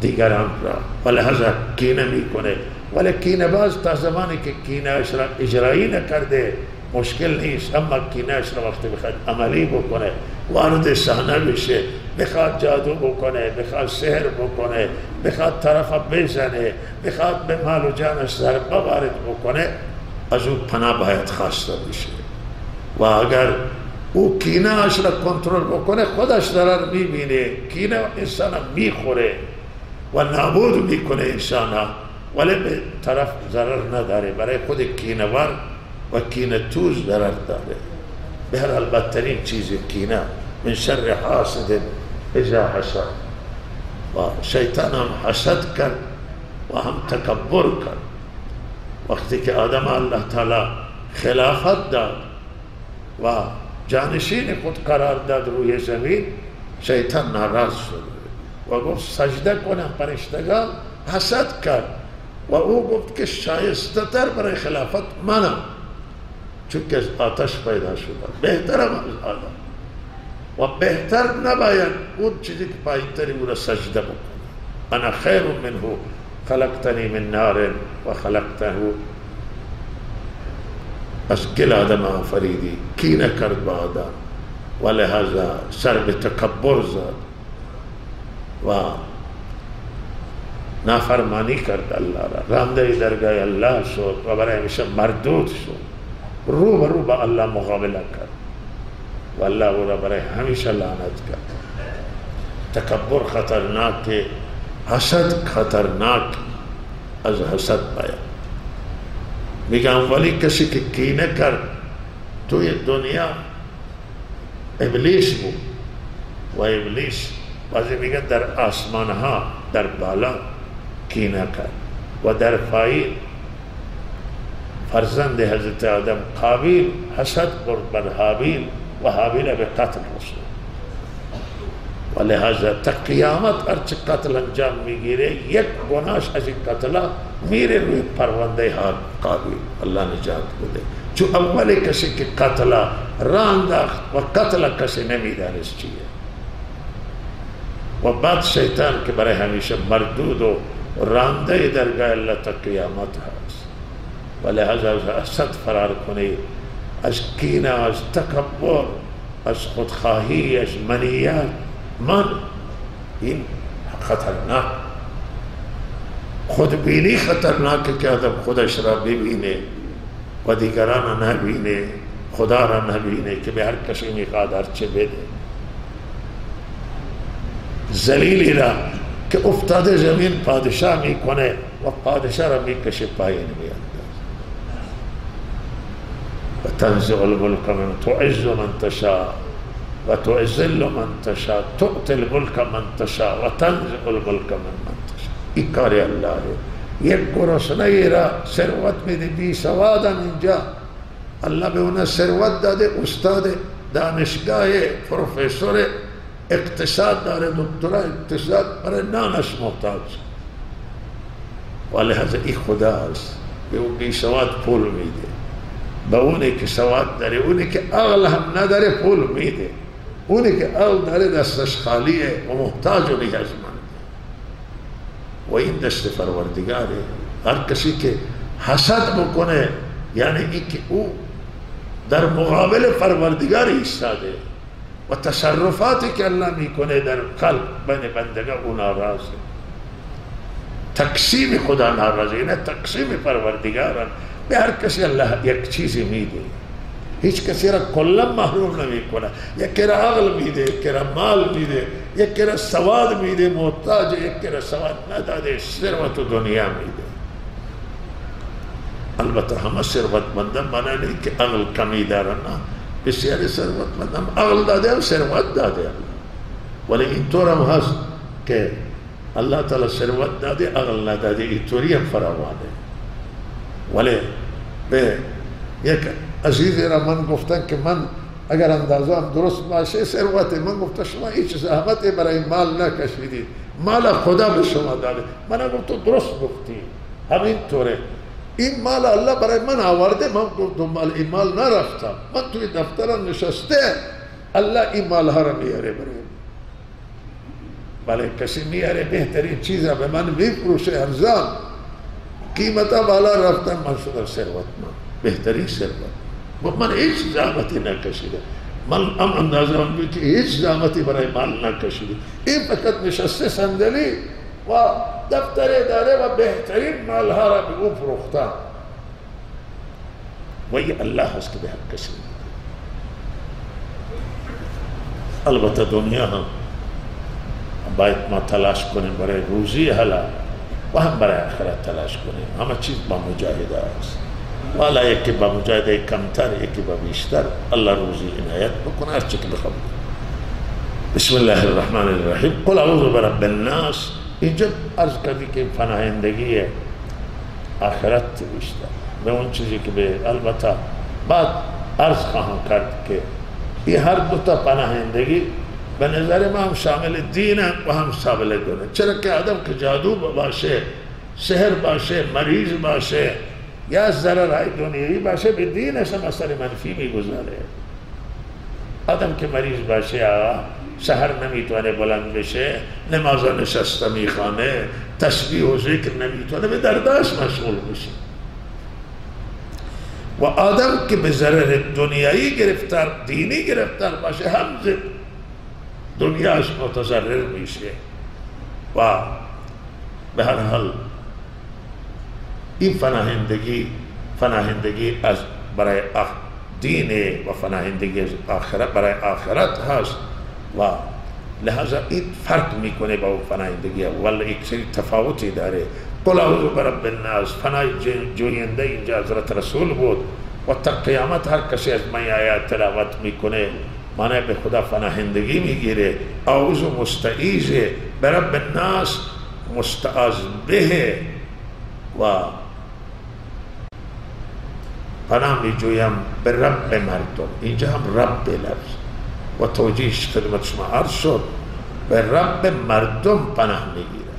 دیگران را و لحاظا کینه میکنه. ولی کینه باز تا زمانی که کینه اش را اجرایی نکرده مشکل نیست، اما کینه اش را وقتی بخواد عملی بکنه، وارد صحنه بشه، بخواد جادو بکنه، بخواد سحر بکنه، بخواد طرف بزنه، بخواد به مال و جانش ضربه وارد بکنه، از او پناه باید خواسته بشه. و اگر او کینه اش را کنترل بکنه خودش ضرر میبینه. کینه انسان میخوره و نابود میکنه انسان ها، ولی به طرف ضرر نداره. برای خود کینه ور و کینه توز ضرر داره. به هر حال بدترین چیز کینه. من شر حاسد اذا حسد. و شیطان هم حسد کرد و هم تکبر کرد. وقتی که آدم الله تعالی خلافت داد و جانشین خود قرار داد روی زمین، شیطان ناراض شد و گفت سجده کنم. فرشتگان حسد کرد و او گفت که شایسته تر برای خلافت منم، چون که از آتش پیدا شده، بهترم از آدم و بهتر نباید اون چیزی که پایین تری او را سجده بکنه. انا خیر منه خلقتنی من نار و خلقته از گل آدم آفریدی، کینه کرد با آدم و لحاظا سر به تکبر زد و نافرمانی کرد الله را، رانده درگاه الله شد و برای همیشه مردود شد، رو به رو با الله مقابله کرد و الله او را برای همیشه لعنت کرد. تکبر خطرناک، حسد خطرناک، از حسد باید. میگم ولی کسی که کینه کرد توی دنیا ابلیس بود و ابلیس بعضی میگن در آسمان ها در بالا کینه کرد و در پایین فرزند حضرت آدم قابیل حسد کرد بر حابیل و حابیل به قتل رسید و لحاظا تا قیامت هرچه قتل انجام میگیره یک گناهش از این قتل میره روی پرونده قابیل. الله نجات بده، چون اولی کسی که قتل را انداخت و قتل کسی نمیدانست چیه و بعد شیطان که برای همیشه مردود و رانده درگاه الله تا قیامت هست و لحاظا از حسد فرار کنید، از کینه، از تکبر، از خودخواهی، از منیت. من این خطرناک، خودبینی خطرناکه که آدم خودش را ببینه و دیگران را نبینه، خدا را نبینه که به هر کسی میخواد هرچه بده. ذلیلی را که افتاده زمین پادشاه میکنه و پادشاه را میکشه پایین میاد و تنزع الملک من تعز من تشاء و تعزل من تشاء تؤتی الملک من تشاء و تنزع الملک من تشاء. این کار الله ہے. یک گرسنه را ثروت میده، بی سوادم اینجا الله به اون ثروت داده، استاد دانشگاه پروفسور اقتصاد داره، دکترا اقتصاد، برای نانش محتاج و لحاظا این خدا است. به اون بی سواد پول میده، به اونی که سواد داره، اونی که عقل هم نداره پول میده، اونی که عقل داره دستش خالیه و محتاج و نیازمند و این دست پروردگاره. هر کسی که حسد بکنه یعنی این که او در مقابل پروردگار ایستاده و تصرفاتی که الله میکنه در قلب بین بندگان او ناراضه. تقسیم خدا ناراضه، نه تقسیم پروردگاران. به هر کسی الله یک چیزی میده، هیچ کسی را کلا محروم نمیکنه. یکی را عقل میده، یکی را مال میده، یکی را سواد میده محتاج، یکی را سواد نداده ثروت و دنیا میده. البته همه ثروتمندان معنی نیست که عقل کمی دارن، نه، بسیاری ثروتمندان عقل داده و ثروت داده، ولی اینطور هم هست که الله تعالی ثروت داده عقل نداده، اینطوری هم فراوانه. ولی به یک عزیزی را من گفتن که من اگر اندازه هم درست باشه ثروت، من گفتم شما هیچ زحمتی برای مال نکشیدید، مال خدا به شما داده. من گفتم تو درست گفتی، همین طوره. این مال الله برای من آورده، من دنبال این مال نرفتم، من توی دفترم نشسته، الله این مال ها را میاره برای من. بله کسی میاره بهترین چیز را به من میفروشه ارزان، قیمتا بالا رفتم، من شدم ثروتمند، بهترین ثروت. من هیچ زحمتی نکشیده، من هم اندازه هم بود که هیچ زحمتی برای مال نکشیده. این فقط نشسته صندلی و دفتر داره و بهترین مال ها را به او فروختن و این الله هست که به هر کسی. البته دنیا هم باید ما تلاش کنیم برای روزی حلال و هم برای آخرت تلاش کنیم. همه چیز با مجاهده است، والا یکی با مجاهده کمتر، یکی با بیشتر. الله روزی عنایت بکنه هر چی که بخواد. بسم الله الرحمن الرحیم. قل اعوذ برب الناس. اینجا عرض کردی که پناهندگی آخرت بیشتر به اون چیزی که به البته بعد عرض خواهم کرد که این هر دوتا پناهندگی به نظر ما هم شامل دین و هم شامل دونه. چرا که آدم که جادو باشه، سحر باشه، مریض باشه یا ضرر دنیایی باشه به دینش هم اثر منفی میگذاره. آدم که مریض باشه سحر نمیتونه بلند بشه، نماز نشسته میخوانه، تسبیح و ذکر نمیتونه، به درداش مشغول بشه. و آدم که به ضرر دنیایی گرفتار، دینی گرفتار باشه هم دنیاش متضرر میشه. و به هر حال این پناهندگی از برای دین و پناهندگی از آخرت برای آخرت هست و لحاظا این فرق میکنه با پناهندگی ولی یک سری تفاوتی داره. قل اعوذ برب الناس، پناه جوینده اینجا حضرت رسول بود و تا قیامت هر کسی از من آیات تلاوت میکنه معنی به خدا پناهندگی میگیره. اعوذ مستعیذ برب الناس، مستعاذ به و پناه میجویم به رب مردم. اینجا هم رب لفظ و توجیهش خدمت شما عرض شد، به رب مردم پناه میگیره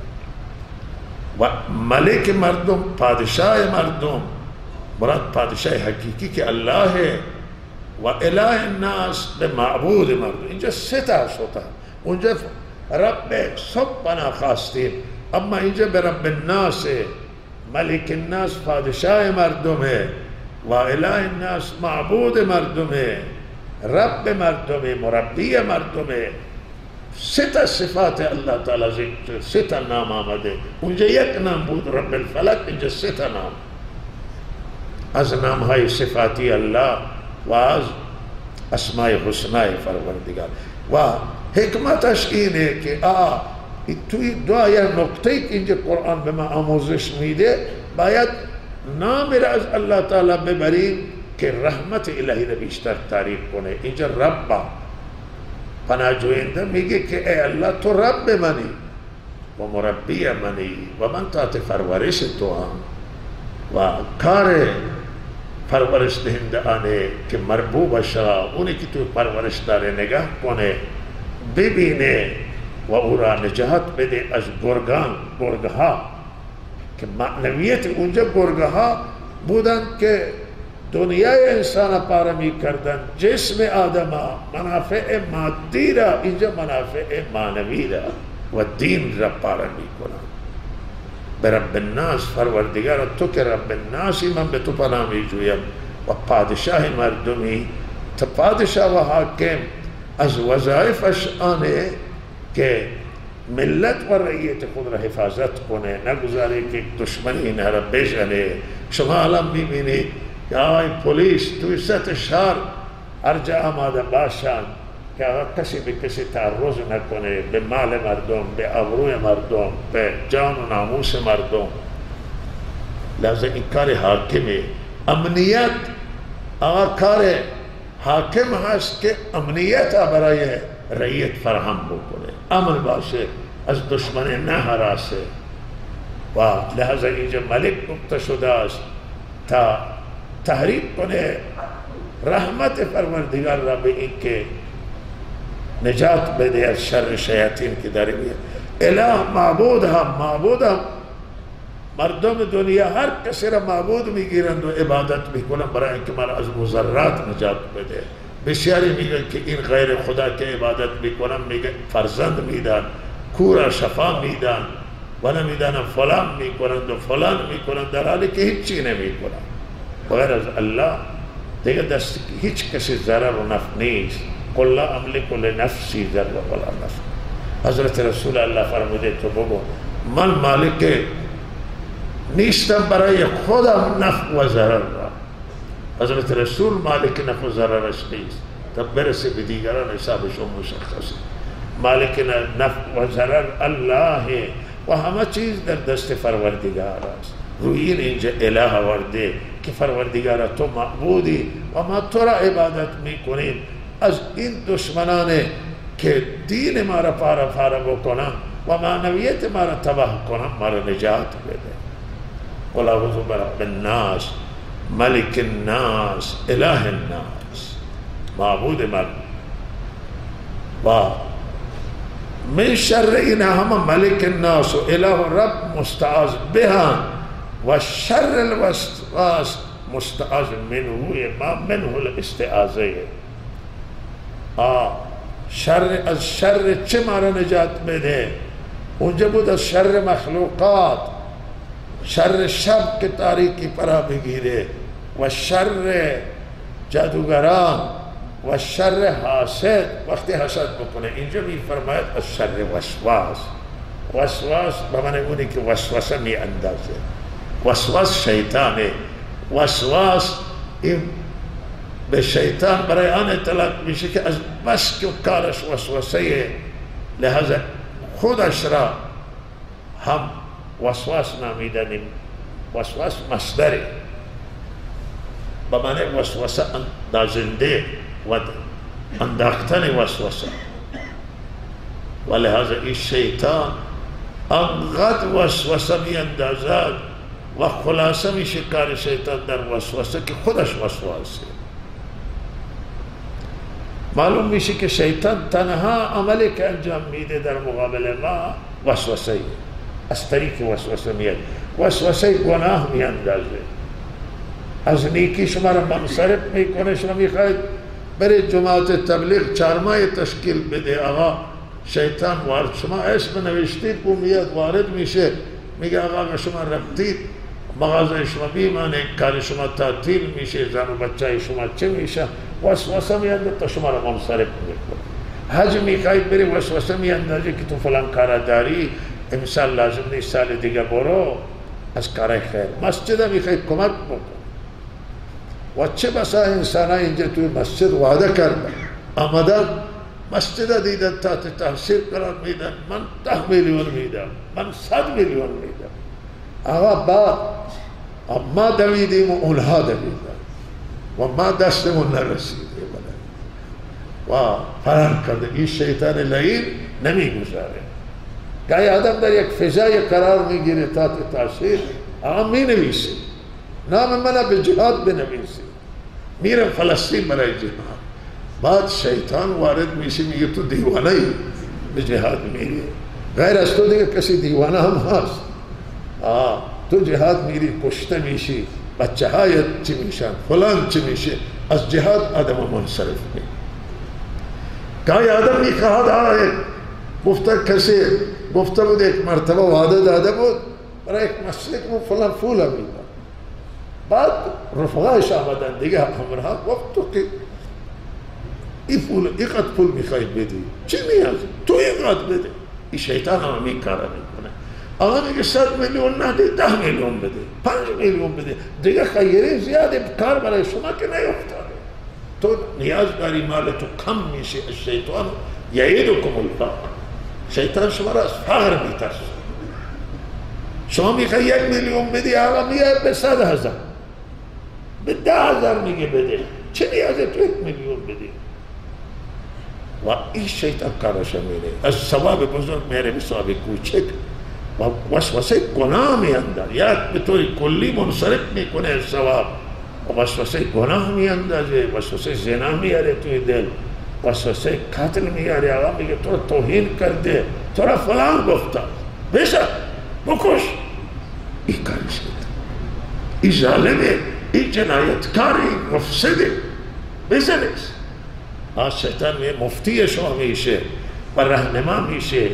و ملک مردم، پادشاه مردم، مراد پادشاه حقیقی که الله و اله الناس به معبود مردم. اینجا سه تا شده، اونجا رب سب پناه خواستیم، اما اینجا به رب الناس، ملک الناس پادشاه مردمه و اله الناس معبود مردمه، رب مردمه، مربی مردمه. سه تا صفات الله تعالی ذکر، سه تا نام آمده. اونجا یک نام بود رب الفلک، اینجا سه تا نام از نام های صفاتی الله و از اسماء حسنای پروردگار. و حکمتش اینه که توی دعا یا نقطه‌ای که اینجا قرآن به ما آموزش میده باید نام را از الله تعالی ببریم که رحمت الهی را بیشتر تعریف کنه. اینجا رب پناه جوینده میگه که ای الله تو رب منی و مربی منی و من تحت پرورش تو هم و کار پرورش دهنده آنه که مربوب شا، اونی که تو پرورش داره نگاه کنه، ببینه و او را نجات بده از گرگها که معنویت اونجا گرگها بودن که دنیای انسان پاره می کردن، جسم آدم منافع مادی را، اینجا منافع معنوی را و دین را پاره می کنن. به رب الناس پروردگار تو که رب الناسی، من به تو پناه می جویم و پادشاه مردمی. تو پادشاه و حاکم از وظایفش آنه که ملت و رعیت خود را حفاظت کنه، نگذاره که دشمن اینها را بزنه. شما الان میبینید که پلیس توی سطح شهر هر جا آماده باشن که کسی به کسی تعرض نکنه به مال مردم، به ابروی مردم، به جان و ناموس مردم. لازم این کار حاکمه. امنیت کار حاکم هست که امنیت برای رعیت فراهم بکنه، امن باشه، از دشمن نه هراسه. و لحظه اینجا ملک گفته شده است تا تحریک کنه رحمت پروردگار را به این که نجات بده از شر شیاطین که داره میاد. اله معبود هم مردم دنیا هر کسی را معبود میگیرند و عبادت میکنند برای اینکه من از مضرات نجات بده. بسیاری میگن که این غیر خدا که عبادت میکنن میگن فرزند میدن، کورا شفا میدن و نمیدانن فلان میکنند و فلان میکنند، در حالی که هیچی نمیکنند. بغیر از الله دیگه دست هیچ کسی ضرر و نفع نیست. قل لا املک لنفسی ضرر ولا نفع. حضرت رسول الله فرموده تو بگو من مالک نیستم برای خودم نفع و ضرر را. حضرت رسول مالک نفع و ضررش نیست، تا برسه به دیگران حسابش مشخصه. مالک نفع و ضرر الله و همه چیز در دست پروردگار است. روی اینجا اله آورده که پروردگار تو معبودی و ما تو را عبادت میکنیم. از این دشمنان که دین ما را پاره پاره بکنن و معنویت ما را تباه کنن، ما را نجات بده. قل اعوذ برب الناس ملک الناس اله الناس، معبود من و من شر این همه ملک الناس و اله رب مستعاذ بها و شر الوسواس مستعاذ منه، ما منه الاستعاذه. شر از شر چه ما را نجات بده؟ اونجا بود از شر مخلوقات، شر شب که تاریکی پرا بگیره و شر جادوگران و شر حاسد وقتی حسد بکنه. اینجا می فرماید از شر وسواس. وسواس به معنی اونی که وسوسه می اندازه. وسواس شیطانه. وسواس این به شیطان برای آن اطلاق میشه که از بس که کارش وسوسه، لحاظا خودش را هم وسواس نامیدنیم. وسواس مصدره به معنی وسوسه اندازنده و انداختن وسوسه، و لحاظا این شیطان انقدر وسوسه می اندازد و خلاصه میشه کار شیطان در وسوسه که خودش وسواسه. معلوم میشه که شیطان تنها عملی که انجام میده در مقابل ما وسوسه، از طریق وسوسه میاد، وسوسه گناه میاندازه، از نیکی شما را منصرف میکنه. شما میخواید برای جماعت تبلیغ چارمای تشکیل بده، آقا شیطان وارد، شما اسم نوشتید او میاد وارد میشه، میگه آقا شما رفتید مغازه شما بیمانه، کار شما تعطیل میشه، زن و بچه شما چه میشه، وسوسه میاد تا شما را منصرف میکنه. حج میخواید بری، وسوسه میاندازه که تو فلان کار داری، امسال لازم نیست سال دیگه برو، از کار خیر. مسجد میخواید کمک بکن، و چه بسا انسان ها اینجا توی مسجد وعده کردن، آمدن مسجد دیدن تحت تحصیل قرار میدن، من 10 میلیون میدم، من 100 میلیون میدم. آقا با ما دویدیم و اونها دویدن و ما دستمون نرسیده و فرار کرده. این شیطان لعین نمیگذاره. گاهی آدم در یک فضای قرار میگیره تحت تاثیر، آقا می نویسه نام منو به جهاد بنویسه، میرم فلسطین برای جهاد. بعد شیطان وارد میشه، میگه تو دیوانه ای به جهاد میری، غیر از تو دیگه کسی دیوانه هم هست. تو جهاد میری کشته میشی، بچه هایت چی میشن، فلان چی میشه، از جهاد آدم منصرف می. گاهی آدم میخواهد گفته کسی گفته بود یک مرتبه وعده داده بود برای یک مسئله که فلان پول میدن، بعد رفقایش آمدن دیگه همراه، گفت تو که این پول اینقدر پول میخواید بدی، چی نیازی تو اینقدر بده. این شیطان هم این کارا میکنه. آقا میگه 100 میلیون نده، 10 میلیون بده، 5 میلیون بده، دیگه خیره زیاده کار برای شما که نیفتاره. تو نیاز داری مال تو کم میشه. الشیطان یعیدکم الفقر، شیطان شما را از فقر میترسه. شما میخوای 1 میلیون بدی، آقا میگه به 100,000 به 10,000 میگه بده، چه نیازه تو 1 میلیون بدی؟ و این شیطان کارش میره، از ثواب بزرگ میره به ثواب کوچک و وسوسه گناه میاندازه، یا به طور کلی منصرف میکنه از ثواب، و وسوسه گناه میاندازه، وسوسه زنا میاره توی دل، وسوسه قتل میاره. آقا میگه تو توهین کرده، تو را فلان گفته، بزن بکش. این کاری شد، این ظالمه، این جنایتکاری، مفسده، بزنش. شیطان مفتی شما میشه و رهنما میشه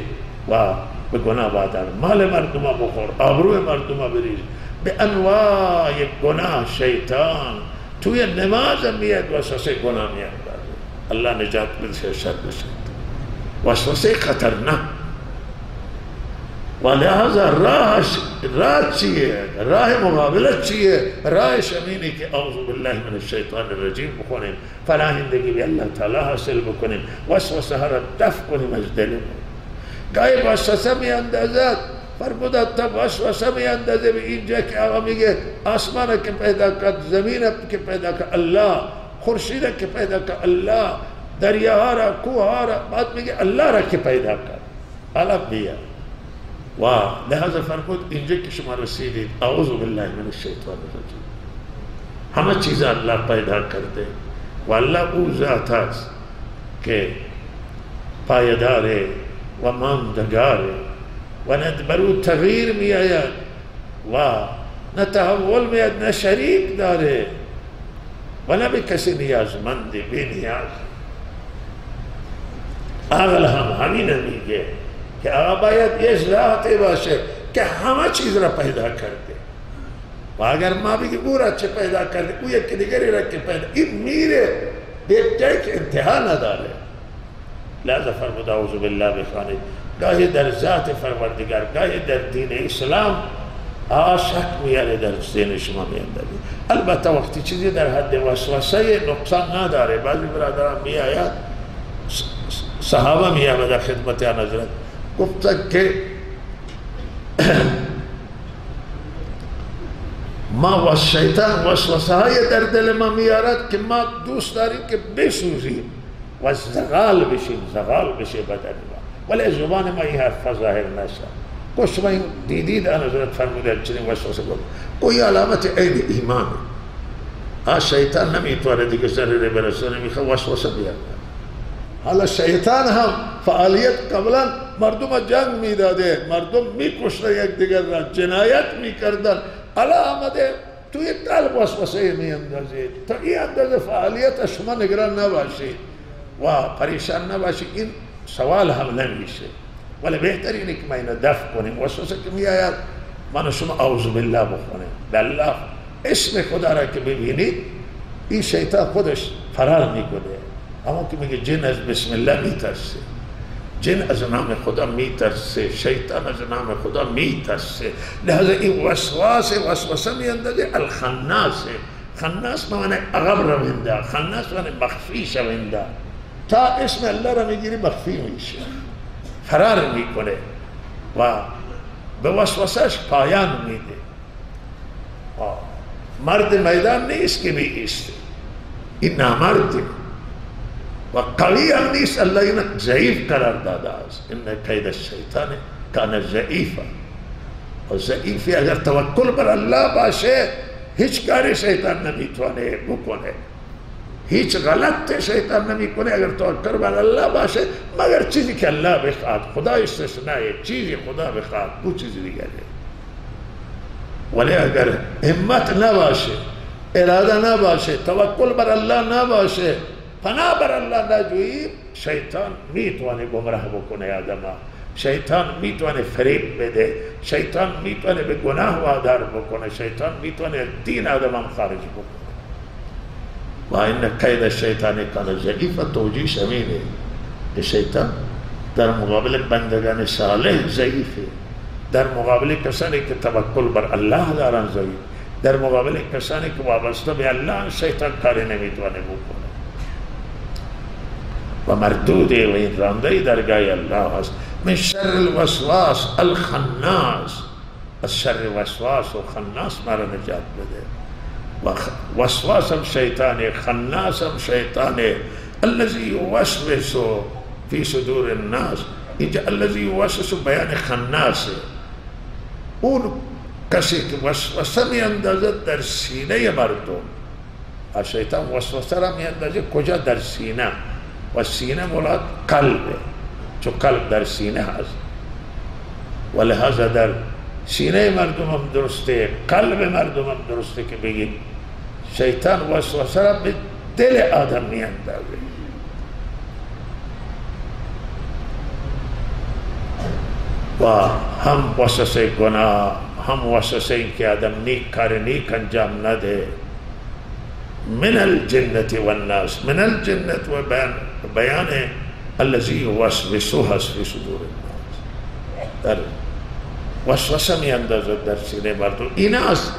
و به گناه وادار، مال مردم بخور، آبروی مردم بریز، به انواع گناه. شیطان توی نماز میاد وسوسه گناه میاد. الله نجات بده شر شیطان، وسوسه خطرناک. و لحاظا راه چیه؟ راه مقابلت چیه؟ راهش همینه که اعوذ بالله من الشیطان الرجیم بخونیم، پناهندگی به الله تعالی حاصل بکنیم، وسوسه ها را دفع کنیم از دلمون. گاهی وسوسه می اندازد، فرمودد تا وسوسه می اندازه به اینجا که آقا میگه آسمان که پیدا کرد، زمین که پیدا کرد الله، خورشید که پیدا کرد الله، دریاها را، کوها را، بعد میگه الله را که پیدا کرد. حالا بیا و لحاظ فرمود اینجا که شما رسیدید اعوذ بالله من الشیطان الرجیم، همه چیز الله پیدا کرده و الله او ذات است که پایداره و ماندگاره و نه برو تغییر می آید و نه تحول می آید، نه شریک داره و نه به کسی نیازمند بی نیاز. عقل هم همین میگه که آقا باید یه ذاتی باشه که همه چیز را پیدا کرده و اگر ما بگیم او را چه پیدا کرده، او یکی دیگری را که پیدا، این میره به جایی که انتها نداره. لذا فرمود اعوذ بالله بخوانید، گاهی در ذات پروردگار، گاهی در دین اسلام شک میاره در ذهن شما میاندازه. البته وقتی چیزی در حد وسوسه نقصان نداره. بعضی برادران میآید، صحابه میآمد در خدمت آن حضرت گفتن که ما و شیطان وسوسه های در دل ما میارد که ما دوست داریم که بسوزیم و زغال بشیم، زغال بشه بدن ما، ولی زبان ما این حرف ظاهر نشه. کو شما دیدید آن حضرت فرمودن چنین وسوسه بود، کوئی علامت عین ایمان. شیطان نمیتونه دیگه سر رو برسونه، میخواد وسوسه بیاره. حالا شیطان هم فعالیت قبلا مردم جنگ میداده، مردم میکشته یک دیگر را، جنایت میکردن، حالا آمده توی قلب وسوسه میاندازه. تا این اندازه فعالیت شما نگران نباشید و پریشان نباشید، این سوال هم نمیشه. ولی بهترینه که ما اینو دفع کنیم. وسوسه که میآید من شما اعوذ بالله بخونیم، بالله اسم خدا را که ببینید این شیطان خودش فرار میکنه. اما که میگه جن از بسم الله میترسه، جن از نام خدا میترسه، شیطان از نام خدا میترسه. لحظه این وسوسه میاندازه. الخناسه، خناس معنی عقب رونده، خناس معنی مخفی شونده. تا اسم الله را میگیری مخفی میشه، فرار میکنه و به وسوسهش پایان میده. مرد میدان نیست که بیسته، این نامرده و قوی هم نیست. الله اینه ضعیف قرار داده است. این کید الشیطان کان ضعیفا، و ضعیفی اگر توکل بر الله باشه هیچ کاری شیطان نمیتونه بکنه، هیچ غلط شیطان نمیکنه اگر توکل بر الله باشه، مگر چیزی که الله بخواد. خدا استثنائه، چیزی خدا بخواد او چیزی دیگره. ولی اگر همت نباشه، اراده نباشه، توکل بر الله نباشه، پناه بر الله نجویی، شیطان میتونه گمراه بکنه آدم، شیطان میتونه فریب بده، شیطان میتونه به گناه وادار بکنه، شیطان میتونه دین آدم خارج بکنه. و این کید شیطان کان ضعیفا، توجیه شمینه که شیطان در مقابل بندگان صالح ضعیفه، در مقابل کسانی که توکل بر الله دارن ضعیف، در مقابل کسانی که وابسته به الله شیطان کاری نمیتونه بکنه و مردوده و این رانده درگاه الله است. من شر الوسواس الخناس، از شر وسواس و خناس مرا نجات بده. و وسواس هم شیطانه، خناس هم شیطانه. الذي يوسوس في صدور الناس، اینجا الذي يوسوس بیان خناسه، اون کسی که وسوسه می اندازد در سینه مردم. شیطان وسوسه را می اندازه کجا؟ در سینه. و سینه مراد قلبه، چون قلب در سینه هست و لحاظا در سینه مردم هم درسته، قلب مردم هم درسته که بگید شیطان وسوسه را به دل آدم می اندازه. و هم وسوسه گناه، هم وسوسه این که آدم نیک کار نیک انجام نده. من الجنة والناس، من الجنة و بیان الذي يوسوسها في صدور الناس، در وسوسه می اندازد در سینه مردم. این است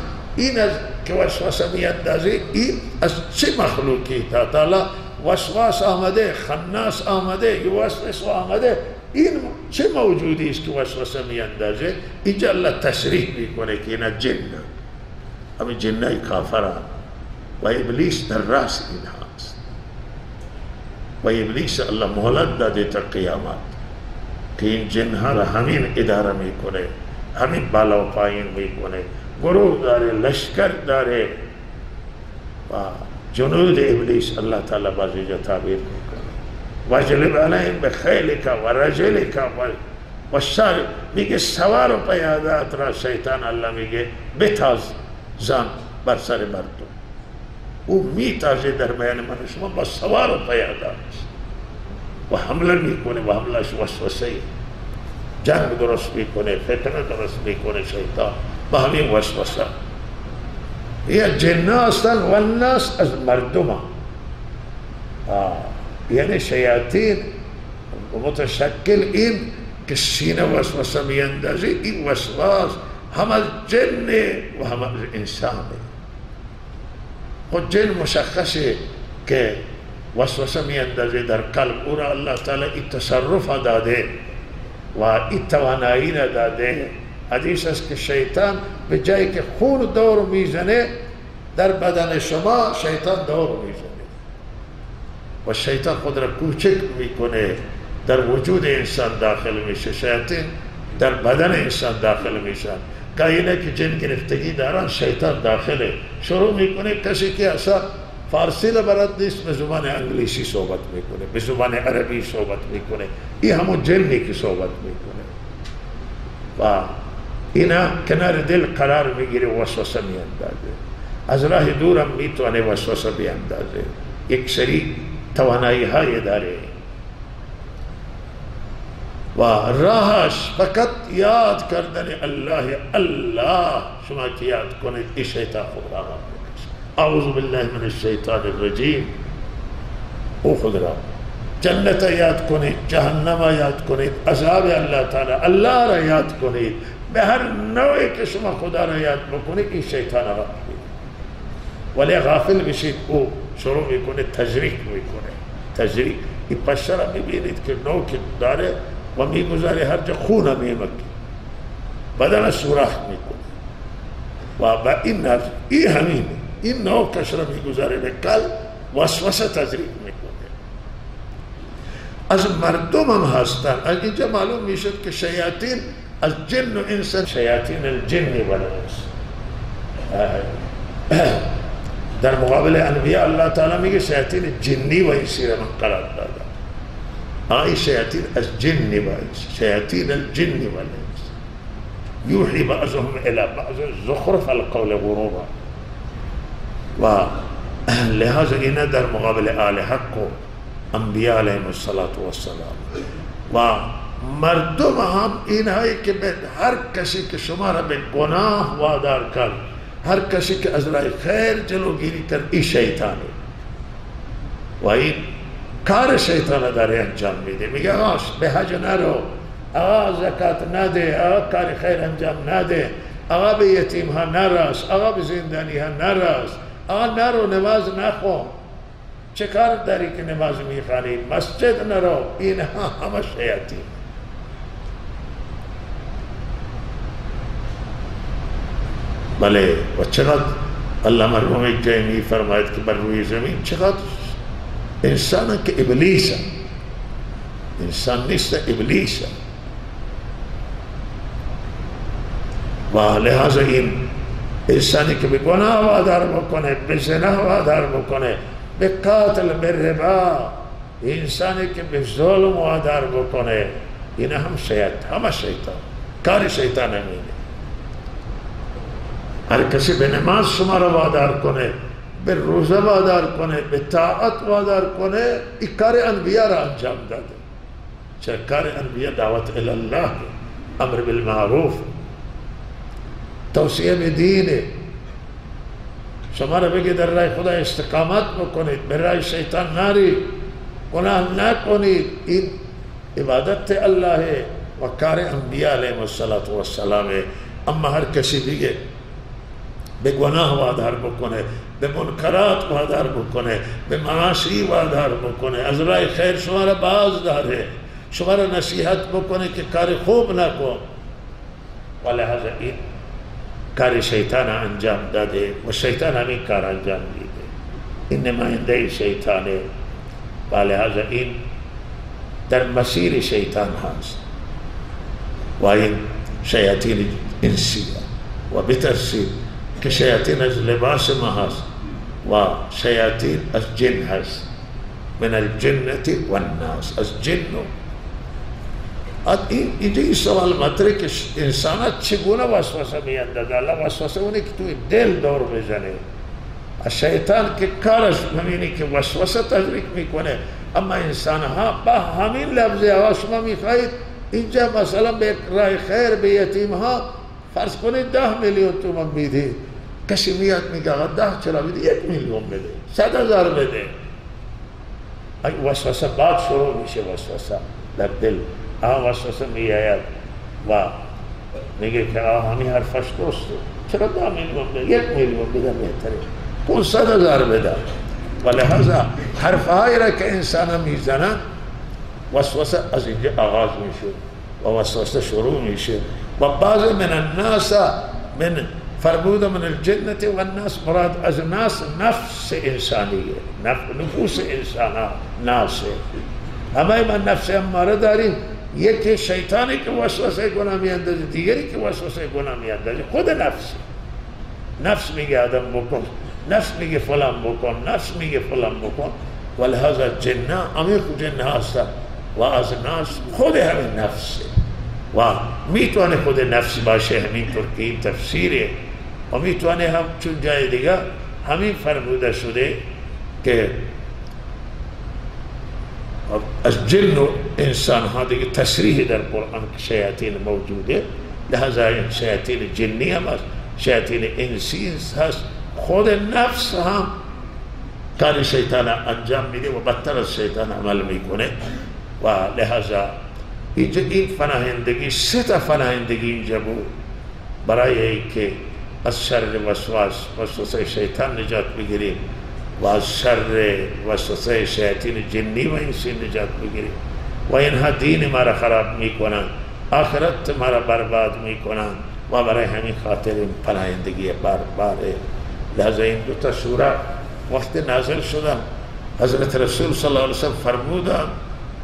که وسوسه می اندازه. این از چه مخلوقی؟ تعالی وسواس آمده، خناس آمده، یوسوس آمده. این چه موجودی است که وسوسه می اندازه؟ اینجا الله تشریح میکنه که این جن، همین جنای کافران و ابلیس در راس این هست. و ابلیس الله مهلت داده تا قیامت که این جنها را همین اداره میکنه، همین بالا و پایین میکنه، گروه داره، لشکر داره و جنود ابلیس الله تعالی بعضی جا تعبیر میکنه وجلب علیهم بخیلک و رجلک و شر، میگه سوار و پیادات را شیطان الله میگه بتاز زن بر سر مردم، او میتازه در میان من شما با سوار و پیادات و حمله میکنه و حملهش وسوسه جنگ درست میکنه، فتنه درست میکنه شیطان با همین وسوسه. یا جنه هستن و الناس از مردم یعنی شیاطین متشکل این که سینه وسوسه میاندازه، این وسواس هم از جن و هم از انسانه. خود جن مشخصه که وسوسه میاندازه در قلب، او را الله تعالی این تصرف داده و این توانایی داده. حدیث است که شیطان به جایی که خون دور میزنه در بدن شما شیطان دور میزنه و شیطان خود را کوچک میکنه، در وجود انسان داخل میشه، شیاطین در بدن انسان داخل میشن. گاهی که جن گرفتگی دارن شیطان داخله شروع میکنه، کسی که اصلا فارسی لبرد نیست به زبان انگلیسی صحبت میکنه، به زبان عربی صحبت میکنه، این همون جنی که صحبت میکنه و اینا کنار دل قرار میگیره، وسوسه میاندازه، از راه دورم میتونه وسوسه بیاندازه. یک سری توانایی های داره و راهش فقط یاد کردن الله. شما که یاد کنید این شیطان خود را اعوذ بالله من الشیطان الرجیم، او خود را جنت یاد کنید، جهنم یاد کنید، عذاب الله تعالی، الله را یاد کنید. به هر نوعی که شما خدا را یاد بکنید این شیطان را ولی غافل بشید، او شروع میکنه تجریک میکنه. تجریک این پشه را میبینید که نوک داره و میگذاره هر جا خون میمکه، بدن سوراخ میکنه و با این نفس این همینه، این نوکش را میگذاره به قلب، وسوسه تجریک میکنه. از مردم هم هستن. از اینجا معلوم میشد که شیاطین از جن و انسان، شیاطین الجن و الانس. در مقابل انبیاء الله تعالی میگه شیاطین جنی و انسی را من قرار دادم. آئی شیاطین از جن و انس، شیاطین الجن و الانس یوحی بعضهم الى بعض زخرف القول غرورا. و لہذا اینا در مقابل آل حق و انبیاء علیهم السلام و مردم هم اینهایی که هر کسی که شما را به گناه وادار کرد، هر کسی که از راه خیر جلوگیری کرد، این شیطانه و این کار شیطان داره انجام میده. میگه آقا به حج نرو، آقا زکات نده، آقا کار خیر انجام نده، آقا به یتیم ها نرس، آقا به زندانی ها نرس، آقا نرو نماز نخون. چه کار داری که نماز میخوانی؟ مسجد نرو. اینها همه شیاطین. بله و چقدر الله مرحوم یک جای می فرماید که بر روی زمین چقدر انسان که ابلیس، انسان نیست ابلیس، و لحاظ این انسانی که به گناه وادار بکنه، به زنا وادار بکنه، به قاتل، به ربا، انسانی که به ظلم وادار بکنه، این هم شیطان، همه شیطان، کار شیطان همینه. هر کسی به نماز شما را وادار کنه، به روزه وادار کنه، به طاعت وادار کنه، این کار انبیاء را انجام داده. چه کار انبیاء دعوت الله، امر بالمعروف، توصیه به دینه. شما را بگه در راه خدا استقامت بکنید، به راه شیطان نرید، گناه نکنید. این عبادت الله و کار انبیاء علیهم السلام. اما هر کسی دیگه به گناه وادار بکنه، به منکرات وادار بکنه، به معاصی وادار بکنه، از راه خیر شما را باز داره، شما را نصیحت بکنه که کار خوب نکن، و لحاظ این کار شیطان انجام داده و شیطان همین کار انجام میده. این نماینده شیطانه و لحاظ این در مسیر شیطان هست و این شیاطین انسی و بترسید که شیاطین از لباس ما هست و شیاطین از جن هست، من الجنة والناس، از جن. اینجا این سوال مطرحه که انسانات چگونه وسوسه میاندازه. الله وسوسه اونه که توی دل دور بزنه. از شیطان که کارش همینه که وسوسه تحریک میکنه. اما انسان ها با همین لفظ ها شما میخواهید اینجا مثلا به راه خیر به یتیم ها فرض کنید 10 میلیون تومان میدید، کسی میاد میگه 10 چرا میدی؟ 1 میلیون بده، 100,000 بده. وسوسه بعد شروع میشه، وسوسه در دل وسوسه میآید و میگه که همین حرفش درسته، چرا 10 میلیون بده؟ 1 میلیون بده بهتره، 500,000 بده. و لحاظا حرفهایی را که انسان ها میزنن وسوسه از اینجا آغاز میشه و وسوسه شروع میشه. و بعض من الناس من فرمود من الجنة و الناس، مراد از ناس نفس انسانیه، نفوس انسان ها ناسه. همه ما نفس اماره داریم، یکی شیطانی که وسوسه گناه میاندازه، دیگری که وسوسه گناه میاندازه خود نفس. نفس میگه آدم بکن، نفس میگه فلان بکن، نفس میگه فلان بکن. و لحاظا جنه عمیق جنه هستن و از ناس خود همین نفسه و میتونه خود نفس باشه. همینطور که این تفسیره و میتونه هم چون جای دیگه همین فرموده شده که از جن و انسان ها دیگه تصریح در قرآن که شیاطین موجوده. لحاظا این شیاطین جنی هم هست، شیاطین انسی هست. خود نفس هم کار شیطان انجام میده و بدتر از شیطان عمل میکنه. و لحاظا اینجا این فناهندگی 3 تا فناهندگی اینجا بود برای که از شر وسوسه شیطان نجات بگیریم و از شر وسوسه شیاطین جنی و انسی نجات بگیریم. و اینها دین ما را خراب میکنن، آخرت ما را برباد میکنن و برای همین خاطر این پناهندگی باره. لذا این 2 تا سوره وقت نازل شدن حضرت رسول صلی الله علیه وسلم فرمودن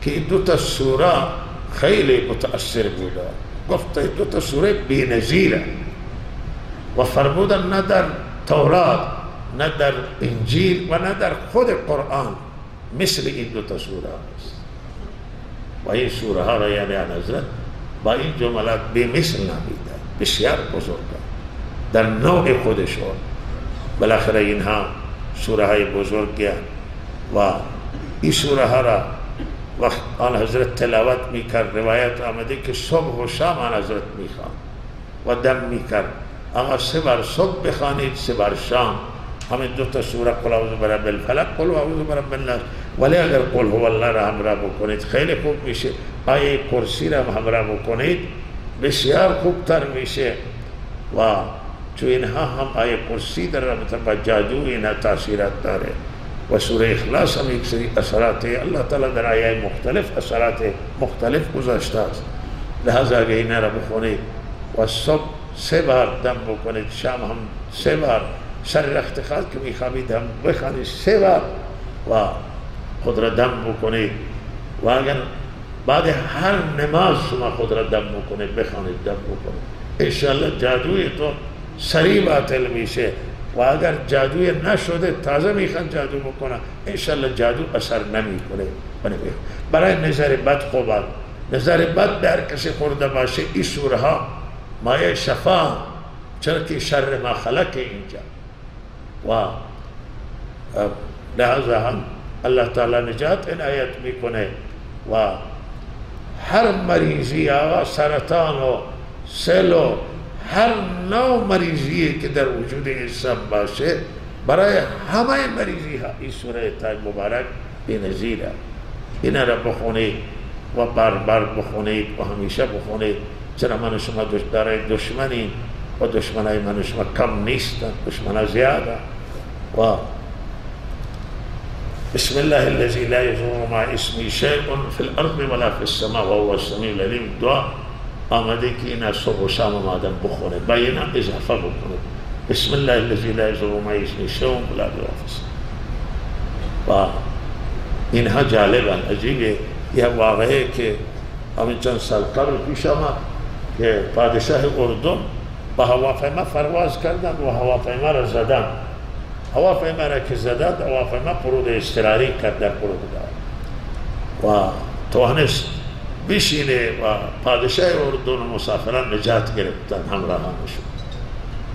که این 2 تا سوره خیلی متأثر بوده. گفت 2 تا سوره بی‌نظیره و فرمودن نه در تورات نه در انجیل و نه در خود قرآن مثل این 2 تا سوره است. و این سوره ها را یعنی حضرت با این جملات بی‌مثل نامیده، بسیار بزرگه در نوع خودشون. بالاخره اینها سوره های بزرگی و این سوره ها را وقت آن حضرت تلاوت میکرد روایت آمده که صبح و شام آن حضرت میخوان و دم میکرد. اما 3 بار صبح بخوانید، 3 بار شام. همین 2 تا سوره قل اعوذ برب الفلق، قل اعوذ برب الناس. ولی اگر قل هو الله را همراه بکنید خیلی خوب میشه. آیه کرسی را همراه بکنید بسیار خوبتر میشه. و چون اینها هم آیه کرسی در رابطه با جادو اینها تاثیرات داره. و سوره اخلاص هم یک سری اثرات الله تعالی در آیه مختلف اثرات مختلف گذاشته است. لحاظا اگر اینها را بخونید و صبح 3 بار دم بکنید، شام هم 3 بار، سر رخت خواب که میخوابید هم بخوانید 3 بار و خود را دم بکنید. و اگر بعد هر نماز شما خود را دم بکنید بخوانید دم بکنید، انشاءالله جادوی تو سریع باطل میشه. و اگر جادوی نشده تازه میخوان جادو بکنن انشاءالله جادو اثر نمیکنه. برای نظر بد خوبان، نظر بد در کسی خورده باشه این سوره ها مایه شفا، چرا که شر ما خلق اینجا. و لحاظا هم الله تعالی نجات عنایت میکنه و هر مریضی آقا سرطان و سل و هر نوع مریضی که در وجود انسان باشه برای همه مریضی ها این سوره تاج مبارک بی‌نظیره. اینا را بخونید و بار بار بخونید و همیشه بخونید. چرا من و شما دارای دشمنیم و دشمنای من و شما کم نیستن، دشمنا زیاده. و بسم الله الذي لا يضر مع اسمه شيء في الارض ولا في السماء وهو السميع العليم. دعا آمده که اینا صبح و شام آدم بخونه، با اینا اضافه بکنه. بسم الله الذي لا يضر مع اسمه شيء ولا في السماء. و اینها جالبن، عجیبه. یه واقعه که همین چند سال قبل پیش آمد که پادشاه اردن با هواپیما پرواز کردند و هواپیما را زدند. هواپیما را که زدند، هواپیما فرود اضطراری کرد در فرودگاه و توانست بشینه و پادشاه اردن و مسافران نجات گرفتند همراهانشون.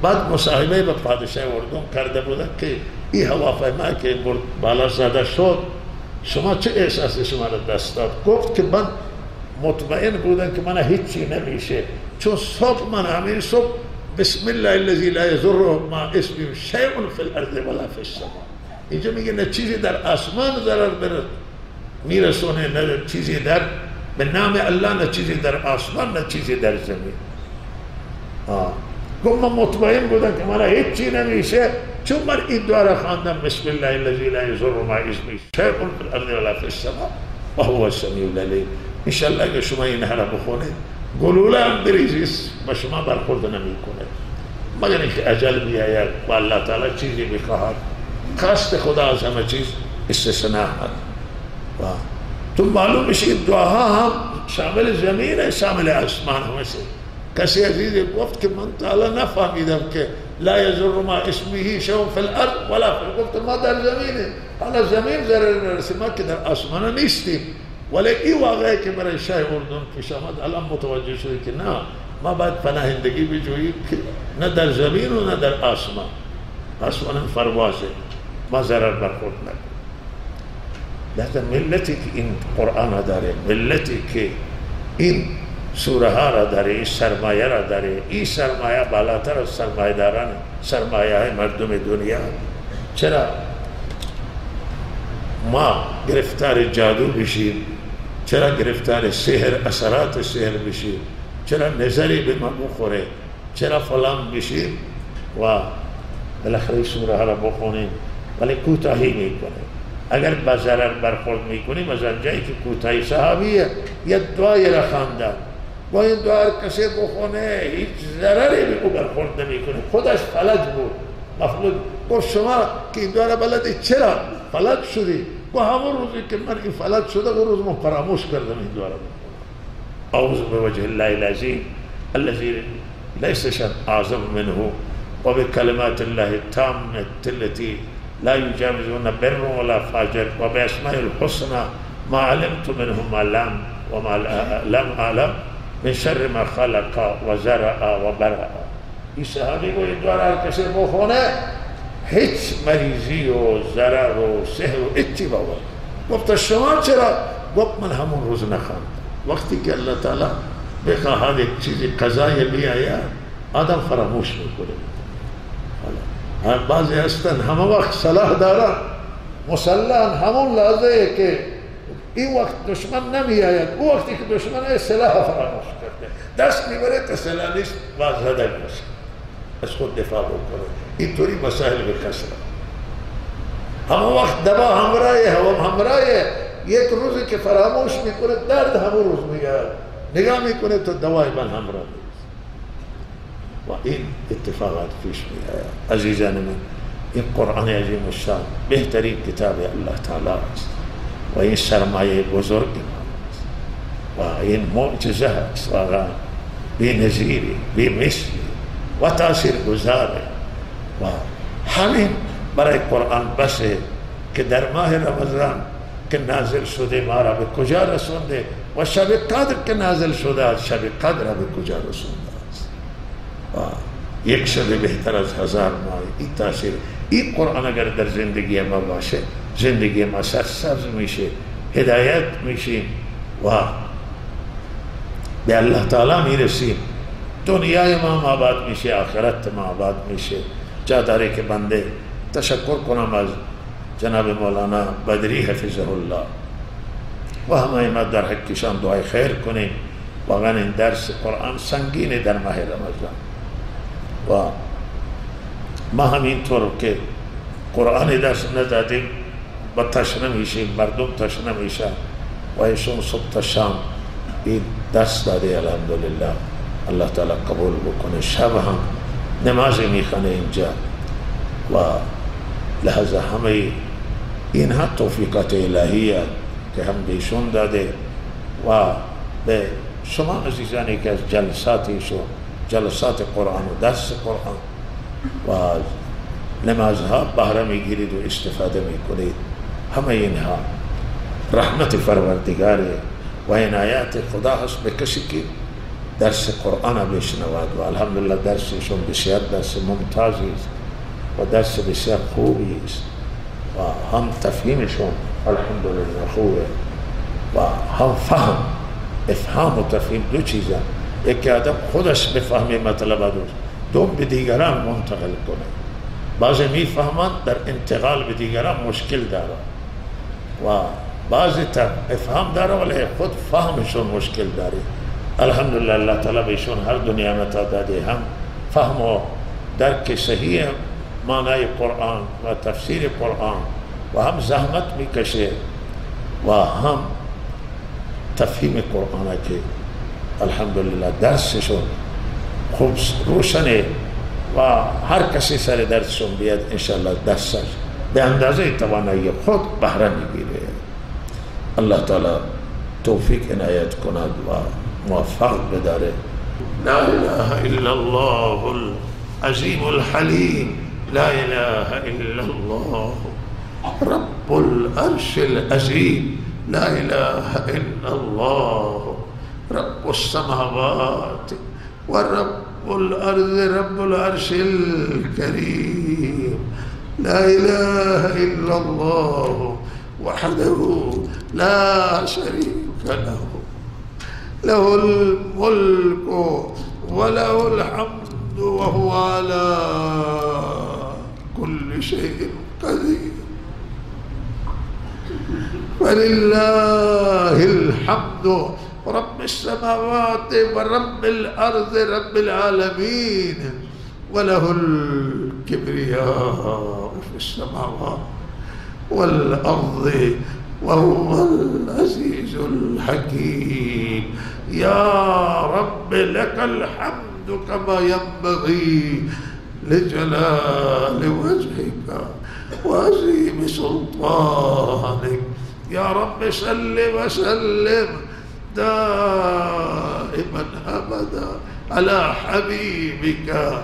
بعد مصاحبه به پادشاه اردن کرده بودند که این هواپیما که بالا زده شد شما چه احساسی شما را دست داد؟ گفت که من مطمئن بودم که من هیچی نمیشه، چون صبح من همین صبح بسم الله الذی لا یضر مع اسمه شیء فی الارض ولا فی السماء. اینجا میگه نه چیزی در آسمان ضرر میرسونه، نه چیزی در به نام الله، نه چیزی در آسمان، نه چیزی در زمین. گفت من مطمئن بودم که من هیچی نمیشه، چون من این دعا را خواندم بسم الله الذی لا یضر مع اسمه شیء فی الارض ولا فی السماء و هو السمیع العلیم. انشاءالله اگه شما این را بخونید گلوله هم بریزید و شما برخورد نمیکنه، مگر اینکه اجل بیاید و الله تعالی چیزی بخواهد. خواست خدا از همه چیز استثناء هست. تو معلوم میشه این دعاها هم شامل زمین، شامل آسمان هم است. کسی عزیزی گفت که من تعالی نفهمیدم که لا یضر مع اسمه شیء فی الارض ولا فی، گفت ما در زمینه، حالا زمین ضرر نرسه، ما که در آسمان نیستیم. ولی این واقعه که برای شاه اردن پیش آمد الان متوجه شده که نه، ما باید پناهندگی بجوییم که نه در زمین و نه در آسمان. آسمان پروازه، ما ضرر برخورد نکنیم. لذا ملتی که این قرآن را داره، ملتی که این سوره ها را داره، این سرمایه را داره، این سرمایه بالاتر از سرمایه داران، سرمایه های مردم دنیا. چرا ما گرفتار جادو بشیم؟ چرا گرفتار سحر، اثرات سحر بشیم؟ چرا نظری به ما بخوره؟ چرا فلان بشیم و بالاخره سوره ها را بخونیم ولی کوتاهی میکنیم؟ اگر با ضرر برخورد میکنیم، از آنجایی که کوتاهی صحابیه یک دعایی را خواندن و این دعا را کسی بخونه هیچ ضرری به او برخورد نمیکنه، خودش فلج بود. مفلوج گفت شما که این دعا را بلدی چرا فلج شدی؟ و همون روزی که من این فلج شده اون روز من فراموش کردم این دعا را بخونم. اعوذ بوجه الله العظیم الذی لیس شیء اعظم منه و بکلمات الله التامة التي لا يجاوزون بر ولا فاجر و باسماء الحسنى ما علمت منه ما لم و ما لم اعلم من شر ما خلق و زرع و برع. این صحابی کو این دعا را کسی بخونه هیچ مریضی و ضرر و سحر و هیچی بابا. گفت شما چرا؟ گفت من همون روز نخواندم. وقتی که الله تعالی بخواهد یک چیزی قضای بیاید آدم فراموش میکنه. بعضی هستن همه وقت صلاح دارن، مسلحن، همون لحظه که این وقت دشمن نمی آید، او وقتی که دشمن سلاح فراموش کرده دست میبره که سلاح نیست و زده میشه، از خود دفاع بکنه. اینطوری مسائل به کسره. همه وقت دوا همراهه، هوا همراهه. یک روزی که فراموش میکنه درد همون روز میاد، نگاه میکنه تو دوای من همراه نیست و این اتفاقات پیش میآید. عزیزان من، این قرآن عظیم الشان بهترین کتاب الله تعالی است و این سرمایه بزرگ است و این معجزه است واقعا بی نظیری، بی مثلی و تاثیر گذاره. و همین برای قرآن بسه که در ماه رمضان که نازل شده ما را به کجا رسونده و شب قدر که نازل شده از شب قدر را به کجا رسونده است. و یک شب بهتر از 1000 ماه. این تاثیر این قرآن اگر در زندگی ما باشه، زندگی ما سرسبز میشه، هدایت میشیم و به الله تعالی میرسیم. دنیای ما آباد میشه، آخرت ما آباد میشه. جا داره که بنده تشکر کنم از جناب مولانا بدری حفظه الله و همه ما در حقشان دعای خیر کنیم. واقعا این درس قرآن سنگینه در ماه رمضان و ما همینطور که قرآن درس ندادیم با تشنه میشیم، مردم تشنه میشن و ایشون صبح تا شام این درس داده. الحمدلله الله تعالی قبول بکنه. شب هم نماز میخونه اینجا و لحظه همه اینها توفیقات الهیه که هم بیشون داده و به شما عزیزانی که از جلسات قرآن و درس قرآن و نمازها بهره میگیرید و استفاده میکنید، همه اینها رحمت پروردگاره و عنایت خدا هست به کسی که درس قرآن بشنود و الحمدلله درسشون بسیار درس ممتازی است و درس بسیار خوبی است و هم تفهیمشون الحمدلله خوبه و هم افهام و تفهیم دو چیزه، یکی آدم خودش بفهمه مطلب دوست، دوم به دیگران منتقل کنه. بعضی میفهمند در انتقال به دیگران مشکل داره و بعضی افهام داره ولی خود فهمشون مشکل داره. الحمدلله الله تعالی بهشون هر دو نعمت داده، هم فهم و درک صحیح معنای قرآن و تفسیر قرآن و هم زحمت میکشه و هم تفهیم قرآن که الحمدلله درسشون خوب روشنه و هر کسی سر درسشون بیاد انشاءالله درسش به اندازه توانایی خود بهره میگیره. الله تعالی توفیق عنایت کند و موفق بداره. لا اله الا الله العظیم الحلیم، لا اله الا الله رب العرش العظیم، لا اله الا الله رب السماوات و رب الارض رب العرش الكريم، لا اله الا الله وحده لا شريك له، له الملك وله الحمد وهو على كل شيء قدير، ولله الحمد رب السماوات ورب الأرض رب العالمين، وله الكبرياء في السماوات والأرض وهو العزيز الحكيم. يا رب لك الحمد كما ينبغي لجلال وجهك وعظيم سلطانك. يا رب صل وسلم دائما أبدا على حبيبك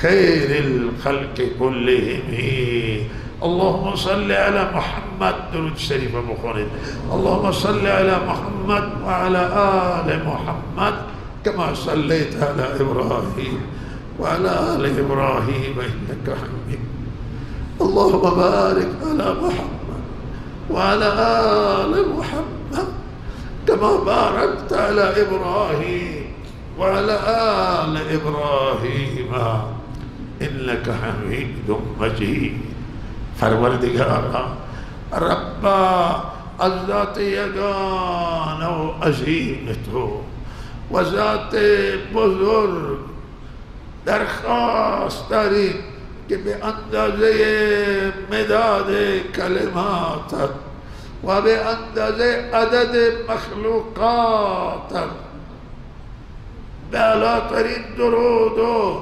خير الخلق كلهم. اللهم صل على محمد، درود شريف بخورید. اللهم صل على محمد وعلى آل محمد كما صليت على إبراهيم وعلى آل إبراهيم إنك حميد. اللهم بارك على محمد وعلى آل محمد كما باركت على إبراهيم وعلى آل إبراهيم إنك حميد مجيد. پروردگارا ربا از ذات یگانه و عظیم تو و ذات بزرگ درخواست داریم که به اندازه مداد کلماتت و به اندازه عدد مخلوقاتت بالاترین درود و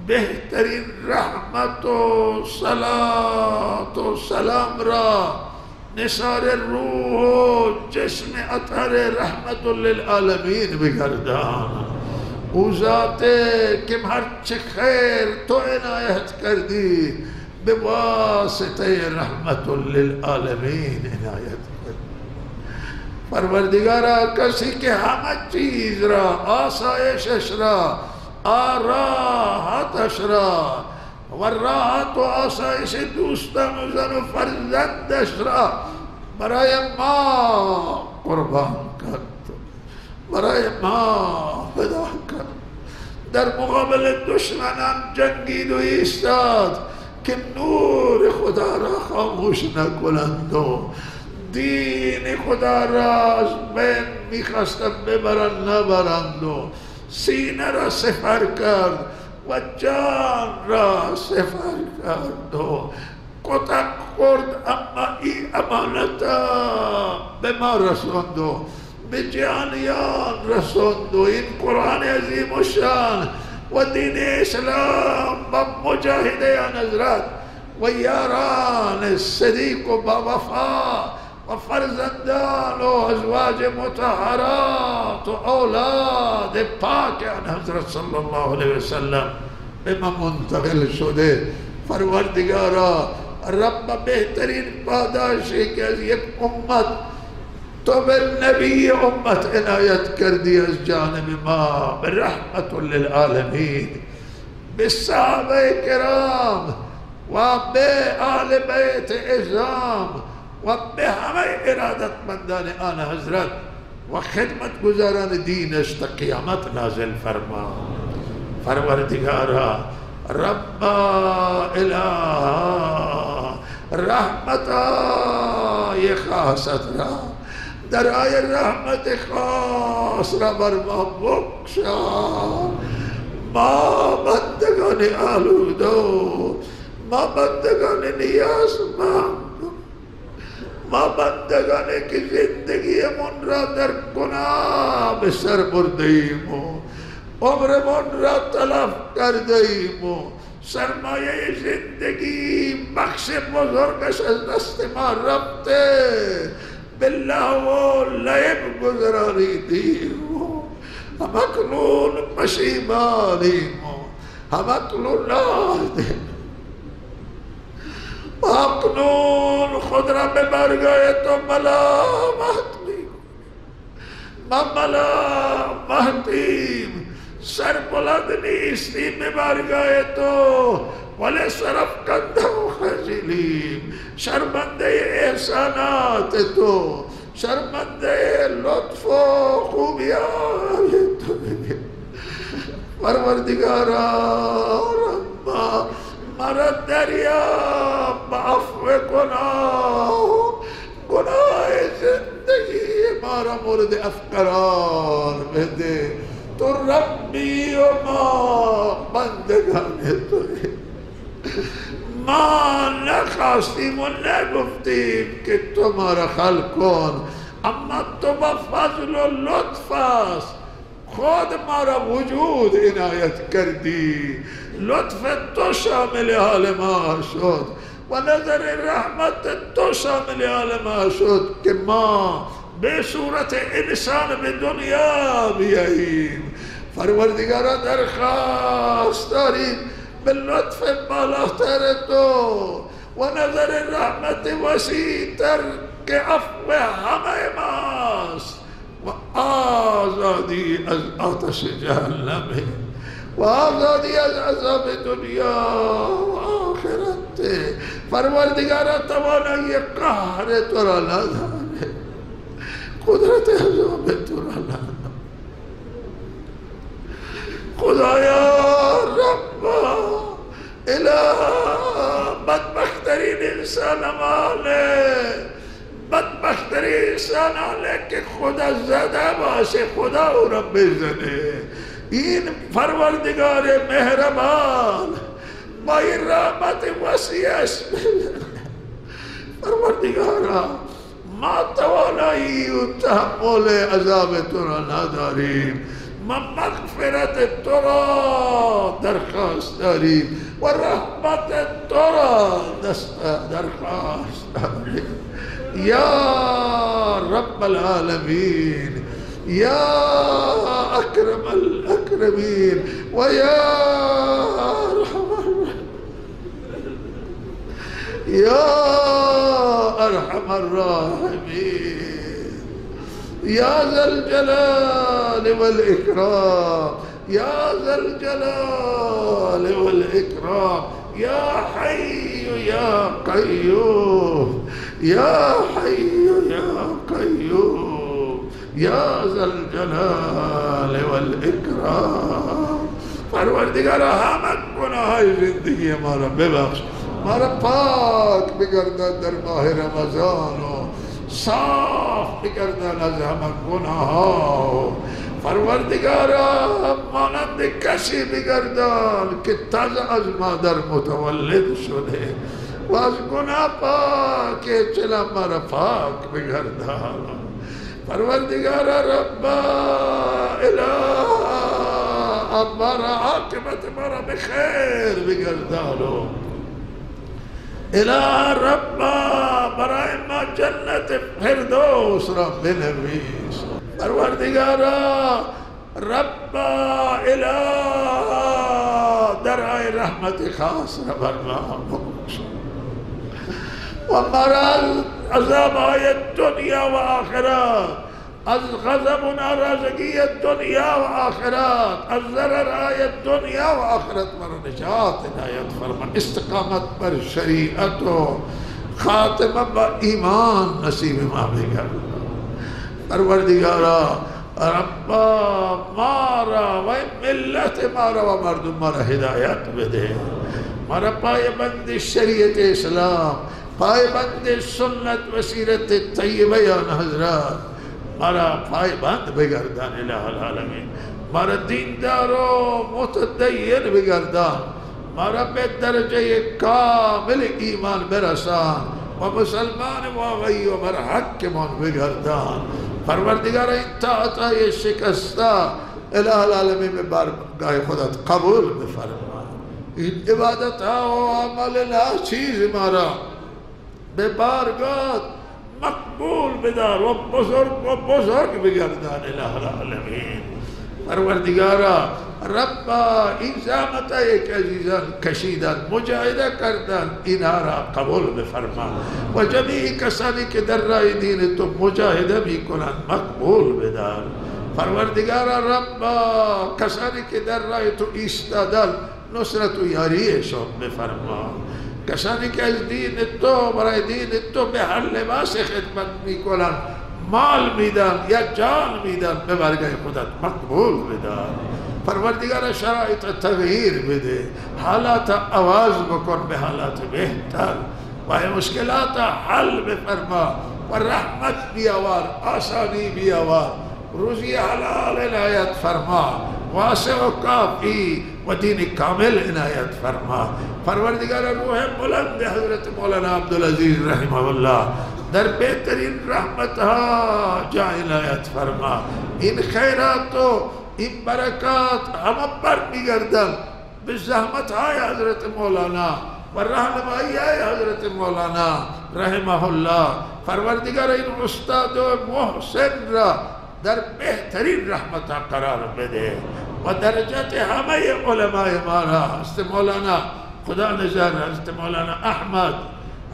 بهترین رحمت و صلات و سلام را نثار روح و جسم اطهر رحمت للعالمین بگردان. او ذات که هرچه خیر تو عنایت کردی به واسطه رحمت للعالمین عنایت کردی. پروردگارا کسی که همه چیز را، آسایشش را، راحتش را و راحت و آسایش دوستان و زن و فرزندش را برای ما قربان کرد، برای ما فدا کرد. در مقابل دشمنان جنگید و ایستاد که نور خدا را خاموش نکنند و دین خدا را از بین میخواستند ببرند نبرند و سینه را سفر کرد و جان را سفر کرد و قطع خورد، اما این امانتا به ما رسوند و به جانیان رسوند و این قرآن عظیم و شان و دین اسلام با مجاهده حضرت و یاران صدیق و باوفا و فرزندان و ازواج مطهرات و اولاد پاک آن حضرت صلی الله علیه وسلم به ما منتقل شده. پروردگارا رب بهترین پاداشی که از یک امت تو به نبی امت عنایت کردی از جانب ما به رحمت للعالمین، به صحابه کرام و به آل بیت اعظام و به همه ارادتمندان آن حضرت و خدمت گزاران دینش تا قیامت نازل فرما. پروردگارا ربا اله رحمتای خاصت را درای رحمت خاص را بر ما بخشا. ما بندگان آلودو، ما بندگان نیازمند، ما بندگانی که زندگیمون را در گناه به سر برده ایم و عمرمون را تلف کرده ایم و سرمایه زندگی بخش بزرگش از دست ما رفته، بالله و لعب گذراریدیم و همکنون پشیمانیم و همکنون نادیم و همکنون خود را به برگاه تو ملامت میکنیم. ما ملامتیم، سر بلند نیستیم به برگاه تو، ولی سرفکنده و خجلیم، شرمنده احسانات تو، شرمنده لطف و خوبیای تو. پروردگارا ربا مرا دریاب با عفو گناه زندگی ما را مورد افقرار بده. تو ربی و ما بندگان توییم. ما نخواستیم و نگفتیم که تو ما را خلق کن، اما تو با فضل و لطف است خود ما را وجود عنایت کردی. لطف تو شامل حال ما شد و نظر رحمت تو شامل حال ما شد که ما به صورت انسان به دنیا بیاییم. پروردگارا درخواست داریم به لطف بالاتر تو و نظر رحمت وسیع‌تر که عفو همه ماست و آزادی از آتش جهنم و آزادی از عذاب دنیا و آخرت. پروردگارا توانایی قهر تو را نداره، قدرت عذاب تو را نداره. خدایا ربا اله بدبخترین انسان ماله، بدبخترین انسان ماله که خدا زده باشه خدا او را بزنه. این پروردگار مهربان با این رحمت وسیعش پروردگارا ما توانایی و تحمل عذاب تو را نداریم، ما مغفرت تو را درخواست داریم و رحمت تو را درخواست داریم. یا رب العالمین، یا اکرم الاکرمین و یا ارحم الراحمین، یا ذا الجلال والإكرام، یا ذا الجلال والإكرام، یا حی یا قیوم، یا حی یا قیوم، یا ذا الجلال والإكرام. پروردگارا همه گناههای زندگی ما را ببخش، ما را پاک بگردان در ماه رمضان و صاف بگردان از همه گناه ها. پروردگارا مانند کسی بگردان که تازه از مادر متولد شده و از گناه پاک چلا ما را پاک بگردان. پروردگارا ربا اله ما را عاقبت ما را بخیر بگردان. इला रब्बा बराए मा जन्नत फिरदौस रब नवीस परवरदिगारा रब्बा इला दराए रहमत खास रब्बा वमरल अज़ाब आयत दुनिया व आखिरत अज़ ग़ज़ब नाराज़गी दुनिया व आखिरत अज़ ज़रर आयत दुनिया व आखिरत पर निजात इनायत फरमा इस्तिक़ामत पर शरीअत व खातिमा व ईमान नसीब मांगेगा परवरदिगारा रब्बा मारा व मिल्लत मारा व मर्दुम मारा हिदायत बदे मारा पायबंद शरीयत इस्लाम पायबंद सुन्नत वसीरत तय्यबयान हज़रत मारा पायबंद बिगर्दान इलाहुल आलमीन मारा दीनदारो मुतदय्यन बिगर्दान मारा बेदर्जे कामिल ईमान बेरसान व मुसलमान वागई व बरहक के मन बिगर्दान परवरदिगार इंतहा ये शिकस्ता इलाहुल आलमीन में बारगाह खुदात कबूल बफरमा इन इबादत व अमल चीज मारा बेबारगाह मकबूल बिदार व बुजुर्ग बिगर्दान इलाहुल आलमीन परवरदिगारा रब्बा इंसामत एक अजीज़न कशीदन मुजाहिदा करदन इनारा कबूल बफरमा व जमी कसानी के दर्राए दीन तो मुजाहिदा भी कुरान मकबूल बिदार परवरदिगारा रब्बा कसानी के दर्राए तो इस्तादल नुसरत यारी शोब बफरमा कसानी के दीन तो बराए दीन तो बेहर लिबास खिदमत भी कुरान माल मीदान या जान मीदान बेबारगाह खुदा मकबूल बिदार परवरदिगार शराइत तगयीर बिदे हालात आवाज़ बकौर बे हालात बेहतर वाहे मुश्किलात हल बेफरमा व रहमत भी आवार आसानी भी आवार रोज़ी हलाल इनायत फरमा वासे व काफ़ी व दीन कामिल इनायत फरमा परवरदिगार रूह बुलंद हज़रत मौलाना अब्दुल अज़ीज़ रहमहुल्लाह दर बेहतरीन रहमत जा इनायत फरमा इन खैरातो इन बरकत हम पर बिगर्दन बिज़हमत आए हज़रत मौलाना व रहनुमाई आए हज़रत मौलाना रहमहुल्लाह परवरदिगार इन उस्ताद मोहसिन रा दर बेहतरीन रहमत करार दे व दर्जत हमें उलमाए मारा हज़रत मौलाना खुदा नज़र हज़रत मौलाना अहमद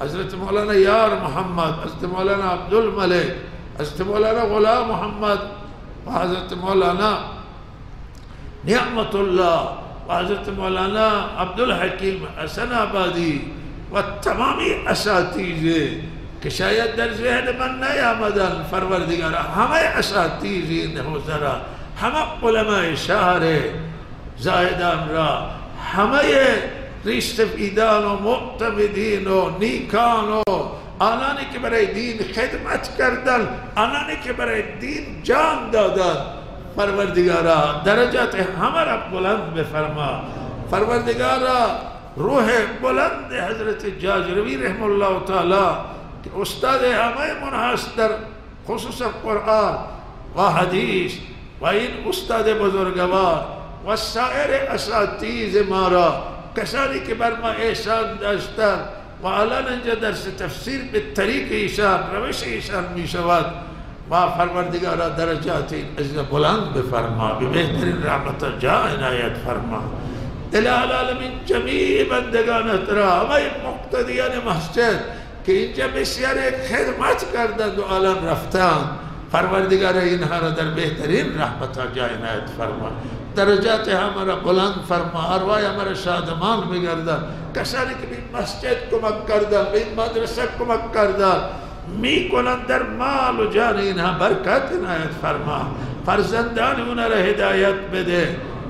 हज़रत मौलाना यार मोहम्मद हज़रत मौलाना अब्दुल मलिक हज़रत मौलाना गुलाम मोहम्मद व हज़रत मौलाना नियामतुल्लाह व हज़रत मौलाना अब्दुल हकीम हसन आबादी व तमामी असातीज़े कि शायद दर ज़हन मन नहीं आमदन परवरदिगार हमें असातीज़े हो ज़रा हम उलमाए शाहरे ज़ाहिदान रा हमें रिश्तेदारों मुक़्तदिनों नीकानों आनाने के बराए दीन खिदमत करदन आनाने के बराए दीन जान दादन परवरदिगारा दरजात हमारा बुलंद में फरमा परवरदिगारा रूह बुलंद हज़रत जाजरवी रहमतुल्लाह ताला कि उस्ताद हमें मुनहसर खुसूस कुरान व हदीस व इन उस्ताद बुजुर्गवार व साइर असातीज़ मारा कसारी के बरमा एहसान दाश्तन व अलानंज दर्स तफसीर बितरीक़ ईशान रविश ईशान मिशवाद व परवरदिगारा दरजात अज़ीज़ बुलंद बफरमा बेहतरीन रहमत जा इनायत फरमा इलाहुल आलमीन जमी बंदगान तरा हमें मुक़्तदियान मस्जिद कि इंजा बसियारे खिदमत करदन दो आलन रफ्तान परवरदिगारा इन्हारा दर बेहतरीन रहमत जा इनायत फरमा दर्जात हमारा बुलंद फरमा अरवाह हमारा शादमान बिगर्दन कसारी की भी मस्जिद को मक्करदन भी मदरसा को मक्करदन मी कुलंदर माल जाने इन्हा बरकत इनायत फरमा फर्जंदान उन्हें हिदायत बदे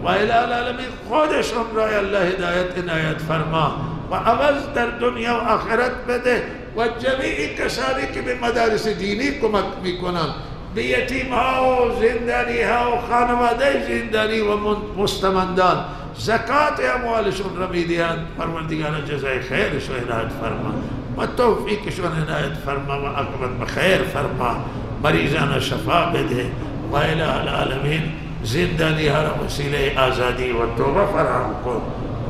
व इलाहुल आलमीन खुद शुम्रा अल्लाह हिदायत इनायत फरमा व अवज़ दर दुनिया व आखिरत बदे व जमी कसारी की भी मदारिस दीनी को मकमी कुनन बेयतीम हाओ जिंदानी हाओ खानवादे जिंदानी व मुस्तमंदान ज़कात अमवाल शुन रमीदियान परवरदिगार जज़ाए खैर शो इनायत फरमा व तौफीक शो इनायत फरमा व अक़बत बखैर फरमा मरीज़ाना शफा बदे व इलाहुल आलमीन जिंदानी हर वसीले आज़ादी व तौबा फराहम को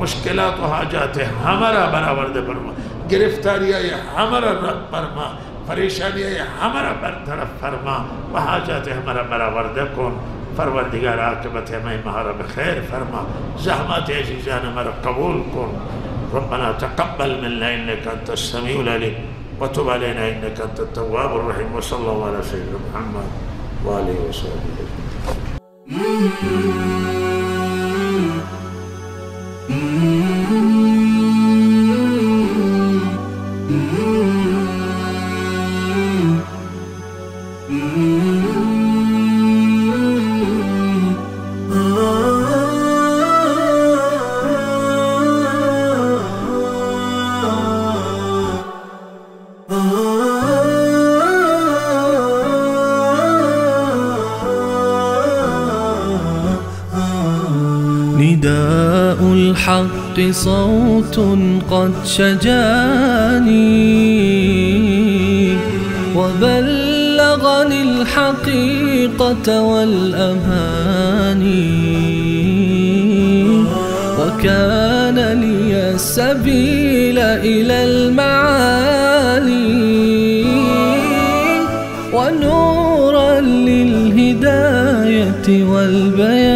मुश्किलात व हाजात हमारा बराबर दे फरमा گرفتاری ہمارا رب فرما، پریشانی ہمارا برطرف فرما و حاجات ہمارا برآورد کن پروردگار عاقبت ہمیں ہمارا بخیر فرما، زحمات عزیزان ہمارا قبول کن. ربنا تقبل منا انك انت السميع العليم وتب علينا انك انت التواب الرحيم وصلى الله على سيدنا محمد واله وصحبه نداء الحق صوت قد شجاني وبلغني الحقيقة والأماني وكان لي السبيل إلى المعالي ونورا للهداية والبيان